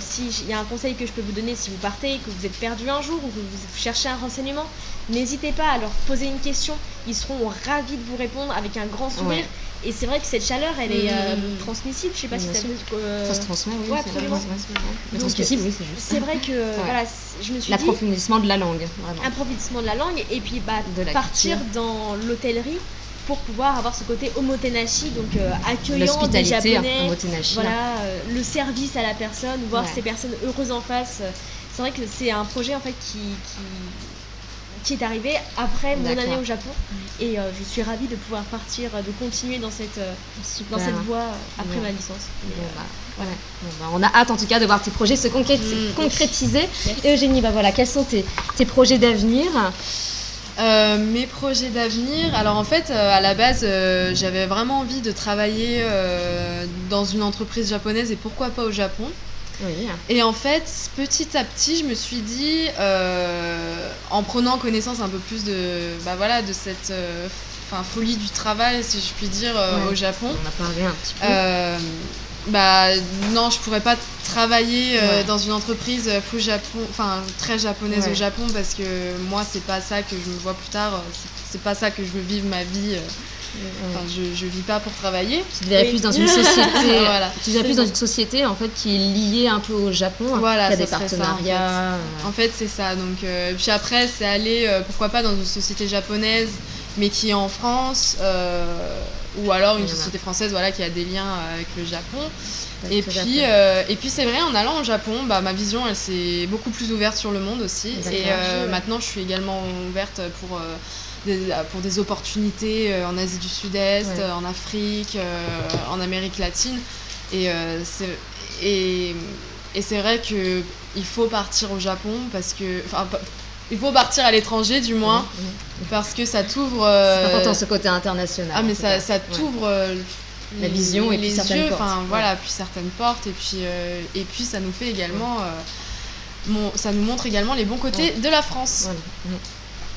S'il y a un conseil que je peux vous donner si vous partez, que vous êtes perdu un jour ou que vous cherchez un renseignement, n'hésitez pas à leur poser une question, ils seront ravis de vous répondre avec un grand sourire. Et c'est vrai que cette chaleur elle est transmissible, je sais pas si ça ça se transmet, oui. Absolument. Mais transmissible, oui, c'est juste. C'est vrai que voilà, je me suis dit l'approfondissement de la langue, vraiment. Approfondissement de la langue et puis de partir dans l'hôtellerie pour pouvoir avoir ce côté omotenashi, donc accueillant des Japonais, voilà, le service à la personne, voir ces personnes heureuses en face. C'est vrai que c'est un projet en fait qui est arrivé après mon année au Japon et je suis ravie de pouvoir partir, de continuer dans cette voie après ma licence. On a hâte en tout cas de voir tes projets se concrétiser. Et Eugénie, quels sont tes projets d'avenir? Mes projets d'avenir, alors en fait à la base j'avais vraiment envie de travailler dans une entreprise japonaise et pourquoi pas au Japon. Et en fait petit à petit je me suis dit en prenant connaissance un peu plus de cette folie du travail si je puis dire au Japon. On a parlé un petit peu. Non, je pourrais pas travailler dans une entreprise full Japon, très japonaise au Japon parce que moi c'est pas ça que je me vois plus tard, c'est pas ça que je veux vivre ma vie. Je vis pas pour travailler. Tu te verrais plus dans une société. Tu te verrais plus dans une société en fait qui est liée un peu au Japon. Qui a des partenariats. En fait c'est ça. Donc puis après c'est aller pourquoi pas dans une société japonaise mais qui est en France. Ou alors une société française qui a des liens avec le Japon. Et puis c'est vrai, en allant au Japon, ma vision elle s'est beaucoup plus ouverte sur le monde aussi. Et maintenant je suis également ouverte pour des opportunités en Asie du Sud-Est, en Afrique, en Amérique latine. Et c'est vrai qu'il faut partir au Japon parce que... il faut partir à l'étranger du moins parce que ça t'ouvre c'est important ce côté international. Mais ça t'ouvre la vision et les puis certaines yeux, portes. Puis certaines portes et puis ça nous fait également ça nous montre également les bons côtés de la France.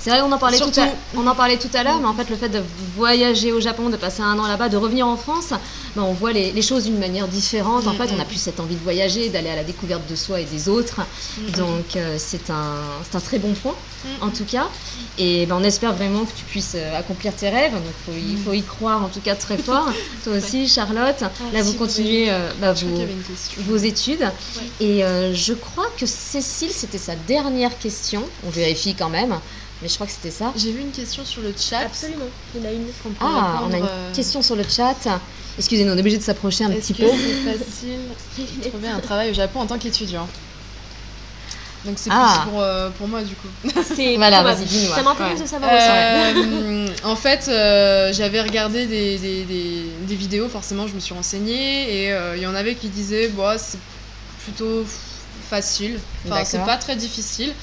C'est vrai, on en parlait Surtout- tout à l'heure, mais en fait, le fait de voyager au Japon, de passer un an là-bas, de revenir en France, on voit les choses d'une manière différente. En fait, on a plus cette envie de voyager, d'aller à la découverte de soi et des autres. Donc, c'est un très bon point, en tout cas. Et on espère vraiment que tu puisses accomplir tes rêves. Donc, il faut y croire, en tout cas, très fort. Toi aussi, Charlotte. Là, vous continuez Je crois qu'il y avait une question. vos études. Et je crois que Cécile, c'était sa dernière question. On vérifie quand même. Mais je crois que c'était ça. J'ai vu une question sur le chat. Absolument, il y en a une. qu'on peut On a répondre, une question sur le chat. Excusez-nous, on est obligé de s'approcher un Est-ce petit que peu. c'est facile de trouver un travail au Japon en tant qu'étudiant? Donc c'est Ah. plus pour moi du coup. C'est Voilà, probable. vas-y, dis-nous. Ça m'intéresse de savoir aussi. En fait, j'avais regardé des vidéos, forcément, je me suis renseignée et il y en avait qui disaient bah, c'est plutôt facile, enfin c'est D'accord. pas très difficile,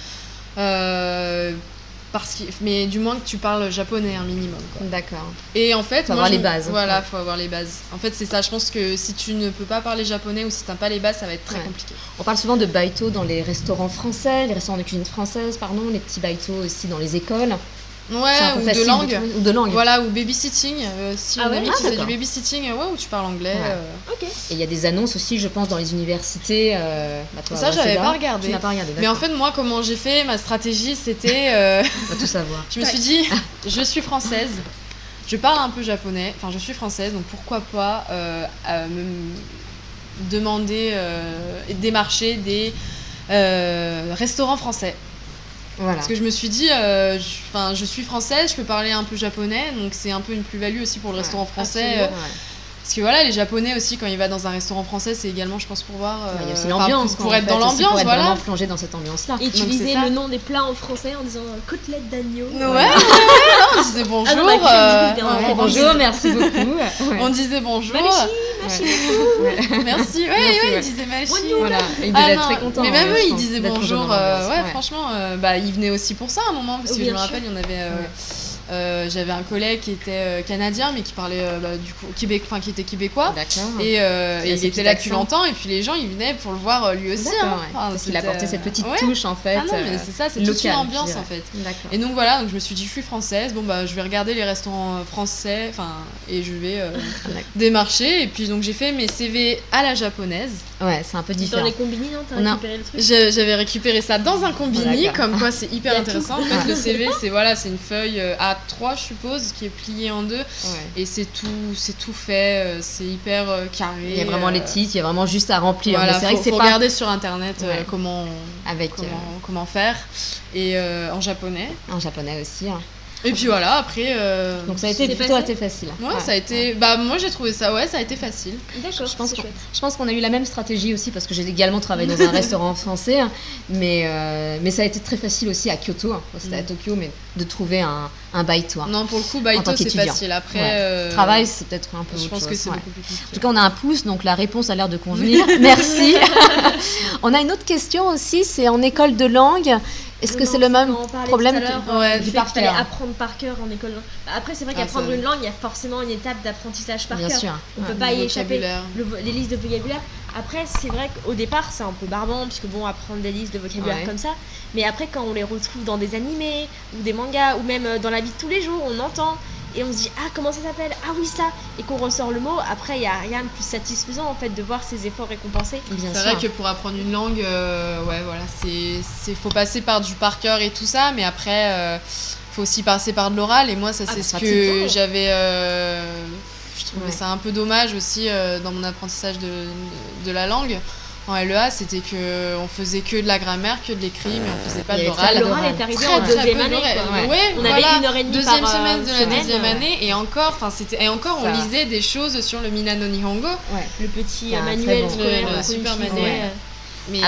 mais du moins que tu parles japonais un minimum. Quoi. D'accord. Et en fait, Faut avoir les bases. Voilà, faut avoir les bases. En fait, c'est ça. Je pense que si tu ne peux pas parler japonais ou si t'as pas les bases, ça va être très Ouais. compliqué. On parle souvent de baito dans les restaurants français, les restaurants de cuisine française, pardon, les petits baito aussi dans les écoles. C'est un Ouais, peu ou facile de langue. trouver- ou de langue. Voilà, ou babysitting. Si Ah une ouais amie Ah, qui fait du d'accord. babysitting, ouais, où tu parles anglais. Ouais. Ok. Et il y a des annonces aussi, je pense, dans les universités. Toi, Ça, j'avais Waseda, pas regardé. Tu n'as pas regardé, Mais en d'accord. fait, moi, comment j'ai fait, ma stratégie, c'était. On va tout savoir. Je me suis dit, je suis française, je parle un peu japonais, enfin, je suis française, donc pourquoi pas me demander et démarcher des restaurants français. Voilà. Parce que je me suis dit, je suis française, je peux parler un peu japonais, donc c'est un peu une plus-value aussi pour le restaurant français. absolument. Ouais. Parce que voilà, les japonais aussi, quand ils vont dans un restaurant français, c'est également, je pense, pour voir. Il y a aussi enfin, l'ambiance. pour quoi, être en dans fait, aussi, l'ambiance, pour être voilà. vraiment plongé dans cette ambiance-là. Et Donc, utiliser c'est ça. le nom des plats en français en disant côtelette d'agneau. Ouais, on disait bonjour. Ah non, bah, crème du Ouais, Ouais, bonjour, merci beaucoup. Ouais. On disait bonjour. Machi, Ouais. Merci. Merci, Ouais, ouais. ils disaient machi. Voilà, il Ah devait non, être très content. mais même ouais, eux, je ils pense, disaient d'être plongé bonjour. dans l'ambiance. Ouais, franchement, ils venaient aussi pour ça à un moment, parce que Oui, je me bien rappelle, il y en avait. J'avais un collègue qui était canadien, mais qui parlait du coup qui était québécois. D'accord. Et il ses était là petits depuis accents. longtemps, et puis les gens ils venaient pour le voir lui aussi. D'accord, Hein. ouais. Enfin, Parce qu'il c'était, apportait cette petite ouais. touche en fait. Ah non, mais c'est ça, c'est toute une locale, ambiance je dirais. en fait. D'accord. Et donc voilà, donc je me suis dit, je suis française, bon bah je vais regarder les restaurants français, enfin, et je vais D'accord. démarcher. Et puis donc j'ai fait mes CV à la japonaise. Ouais, c'est un peu Dans différent. les combini, non? T'as On a- récupéré le truc? J'avais récupéré ça dans un combini, D'accord. comme quoi c'est hyper Il y a intéressant. En fait, le CV, c'est une feuille A3, je suppose, qui est pliée en deux, Ouais. et c'est tout fait, c'est hyper carré. Il y a vraiment les titres, il y a vraiment juste à remplir. Voilà, Mais c'est vrai que c'est faut pas regarder sur internet Ouais. avec comment faire, et en japonais. en japonais aussi. Hein. Et puis voilà, après. Donc ça a été C'est plutôt facile. assez facile. Ouais, ça a été. Bah, moi j'ai trouvé ça, ouais, ça a été facile. D'accord, Je pense c'est qu'on- chouette. Je pense qu'on a eu la même stratégie aussi parce que j'ai également travaillé dans un restaurant français, hein, mais ça a été très facile aussi à Kyoto, hein, c'était à Tokyo, mais de trouver un baito. Hein. Non, pour le coup, En Baito tant c'est qu'étudiant. facile. Après. Ouais. Travail, c'est peut-être un peu Je autre pense que chose, c'est ouais. beaucoup plus compliqué. En tout cas, on a un pouce, donc la réponse a l'air de convenir. Merci. On a une autre question aussi, c'est en école de langue. Est-ce que Non, c'est le même quand on parlait problème tout à l'heure, Ouais, du du fait par qu'il fallait cœur. apprendre par cœur en école. Après, c'est vrai Ah, qu'apprendre ça, une langue, il y a forcément une étape d'apprentissage par Bien cœur. sûr. On Ouais. peut pas y Le échapper. vocabulaire. Les listes de vocabulaire. Après, c'est vrai qu'au départ, c'est un peu barbant, puisque bon, apprendre des listes de vocabulaire Ouais. comme ça. Mais après, quand on les retrouve dans des animés, ou des mangas, ou même dans la vie de tous les jours, on entend. Et on se dit, ah, comment ça s'appelle? Ah oui, ça. Et qu'on ressort le mot. Après, il n'y a rien de plus satisfaisant, en fait, de voir ses efforts récompensés. Bien C'est sûr. vrai que pour apprendre une langue, ouais, voilà, faut passer par du par cœur et tout ça, mais après, faut aussi passer par de l'oral. Et moi, ça, Ah, c'est bah, ce pratiquement. que j'avais. Je trouvais Ouais. ça un peu dommage aussi dans mon apprentissage de la langue. En LEA, c'était que on faisait que de la grammaire, que de l'écrit, mais on faisait pas Il y de avait très l'oral. peu L'oral d'oral. est arrivé Très, en très deuxième peu année, d'oral. quoi. Ouais, On voilà. avait 1h30 Deuxième par semestre de la semaine, deuxième année, et encore, enfin c'était, et encore, on Ça. lisait des choses sur le Minano Nihongo, Ouais. Le petit Il y a un très manuel bon- scolaire le qu'on super utilisait. manuel. mais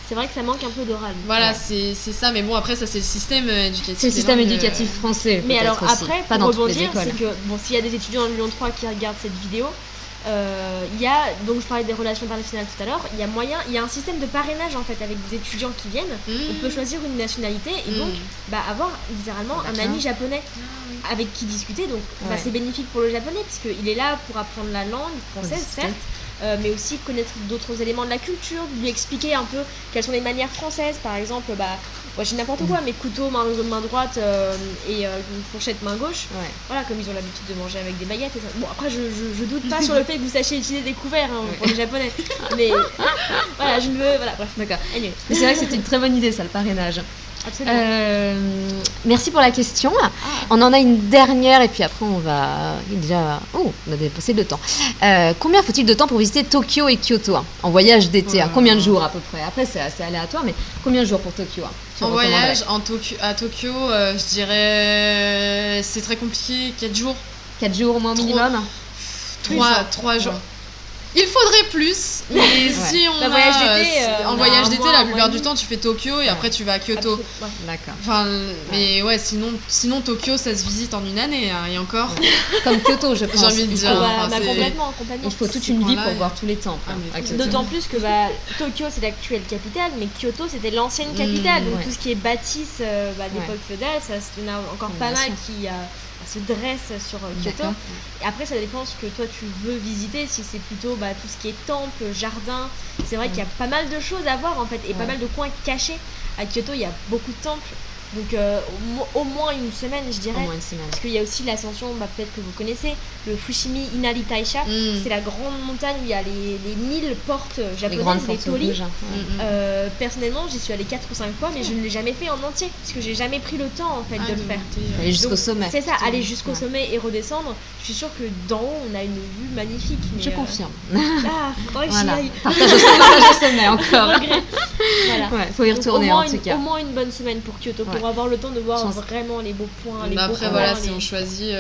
C'est vrai que ça manque un peu d'oral. voilà, Ouais. c'est ça. Mais bon, après, ça c'est le système éducatif. C'est le des système langues, éducatif français. Mais peut-être alors aussi. après, pas pour dans toutes les rebondir, écoles. c'est que bon, s'il y a des étudiants de Lyon 3 qui regardent cette vidéo, il y a, donc je parlais des relations internationales tout à l'heure, il y a un système de parrainage en fait avec des étudiants qui viennent. On peut choisir une nationalité et donc avoir littéralement un D'accord. ami japonais avec qui discuter. Donc Ouais. c'est bénéfique pour le japonais puisqu'il est là pour apprendre la langue française, discuter. certes, mais aussi connaître d'autres éléments de la culture, lui expliquer un peu quelles sont les manières françaises. Par exemple, j'ai n'importe quoi, mais couteau main droite et une fourchette main gauche. Ouais. Voilà, comme ils ont l'habitude de manger avec des baguettes et ça. Bon, après, je doute pas sur le fait que vous sachiez utiliser des couverts pour les japonais. Mais voilà, je ne veux. Voilà, bref. D'accord. Anyway. Mais c'est vrai que c'était une très bonne idée, ça, le parrainage. Absolument. Merci pour la question. On en a une dernière et puis après on va déjà... Oh, on a dépassé le temps. Combien faut-il de temps pour visiter Tokyo et Kyoto en voyage d'été? Combien de jours à peu près? Après c'est assez aléatoire, mais combien de jours pour Tokyo? En voyage à Tokyo, je dirais c'est très compliqué, 4 jours. 4 jours au moins minimum? 3 jours. Il faudrait plus, mais si on a voyage d'été, la plupart du temps tu fais Tokyo et après tu vas à Kyoto. D'accord. Enfin, mais ouais, sinon Tokyo ça se visite en une année, hein, et encore. Comme Kyoto, je pense. J'ai envie de dire. Complètement. Il faut toute une vie pour voir tous les temples. D'autant plus que Tokyo c'est l'actuelle capitale, mais Kyoto c'était l'ancienne capitale. Donc tout ce qui est bâtisse d'époque féodale, ça il y en a encore pas mal qui se dresse sur Kyoto. Et après ça dépend ce que toi tu veux visiter, si c'est plutôt tout ce qui est temple, jardin. C'est vrai qu'il y a pas mal de choses à voir en fait et pas mal de coins cachés. À Kyoto il y a beaucoup de temples, donc au moins une semaine je dirais. Parce qu'il y a aussi l'ascension, peut-être que vous connaissez, le Fushimi Inari Taisha. C'est la grande montagne où il y a les 1000 portes japonaises, les torii. Personnellement j'y suis allée 4 ou 5 fois, mais je ne l'ai jamais fait en entier parce que j'ai jamais pris le temps en fait de le faire. Aller jusqu'au sommet. C'est ça, aller jusqu'au sommet et redescendre. Je suis sûre que d'en haut on a une vue magnifique. Mais je confirme. Faudrait que j'y aille. Partage au sommet encore. Voilà. Faut y retourner en tout cas. Au moins une bonne semaine pour Kyoto, pour avoir le temps de voir vraiment les beaux points. Après voilà, si on choisit,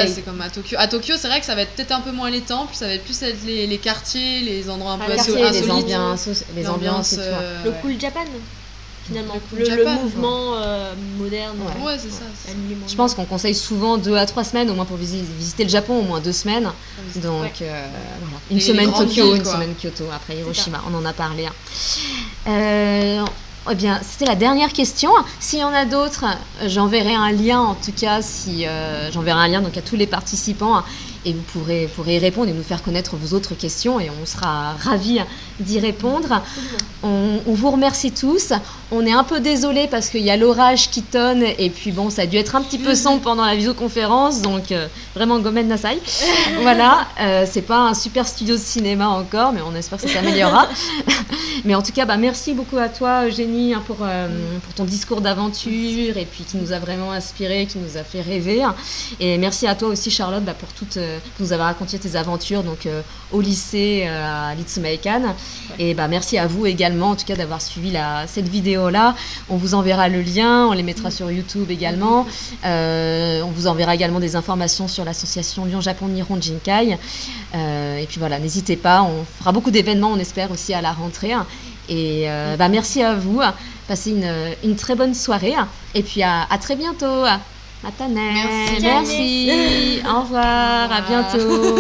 c'est comme à Tokyo. À Tokyo, c'est vrai que ça va être peut-être un peu moins les temples, ça va être plus les quartiers, les endroits un peu insolites, les ambiances et tout. Le cool Japan. Finalement, le mouvement moderne. Ouais, c'est ça. Je pense qu'on conseille souvent 2 à 3 semaines au moins pour visiter le Japon, au moins 2 semaines. Donc voilà, une semaine Tokyo, une semaine Kyoto, après Hiroshima, on en a parlé. Eh bien, c'était la dernière question. S'il y en a d'autres, j'enverrai un lien, en tout cas, j'enverrai un lien donc, à tous les participants et vous pourrez y répondre et nous faire connaître vos autres questions et on sera ravis d'y répondre. On vous remercie tous. On est un peu désolé parce qu'il y a l'orage qui tonne et puis bon, ça a dû être un petit peu sombre pendant la visioconférence, donc vraiment gomen nasai. Voilà, c'est pas un super studio de cinéma encore, mais on espère que ça s'améliorera. Mais en tout cas, merci beaucoup à toi, Eugénie, pour ton discours d'aventure et puis qui nous a vraiment inspiré, qui nous a fait rêver. Et merci à toi aussi, Charlotte, pour nous avoir raconté tes aventures donc au lycée à Litsumeikan. Et merci à vous également, en tout cas, d'avoir suivi cette vidéo-là. On vous enverra le lien, on les mettra sur YouTube également. On vous enverra également des informations sur l'association Lyon-Japon Nihon Jinkai. Et puis voilà, n'hésitez pas, on fera beaucoup d'événements, on espère aussi à la rentrée. Et merci à vous, passez une très bonne soirée et puis à très bientôt. Matane. Merci. Au revoir, à bientôt.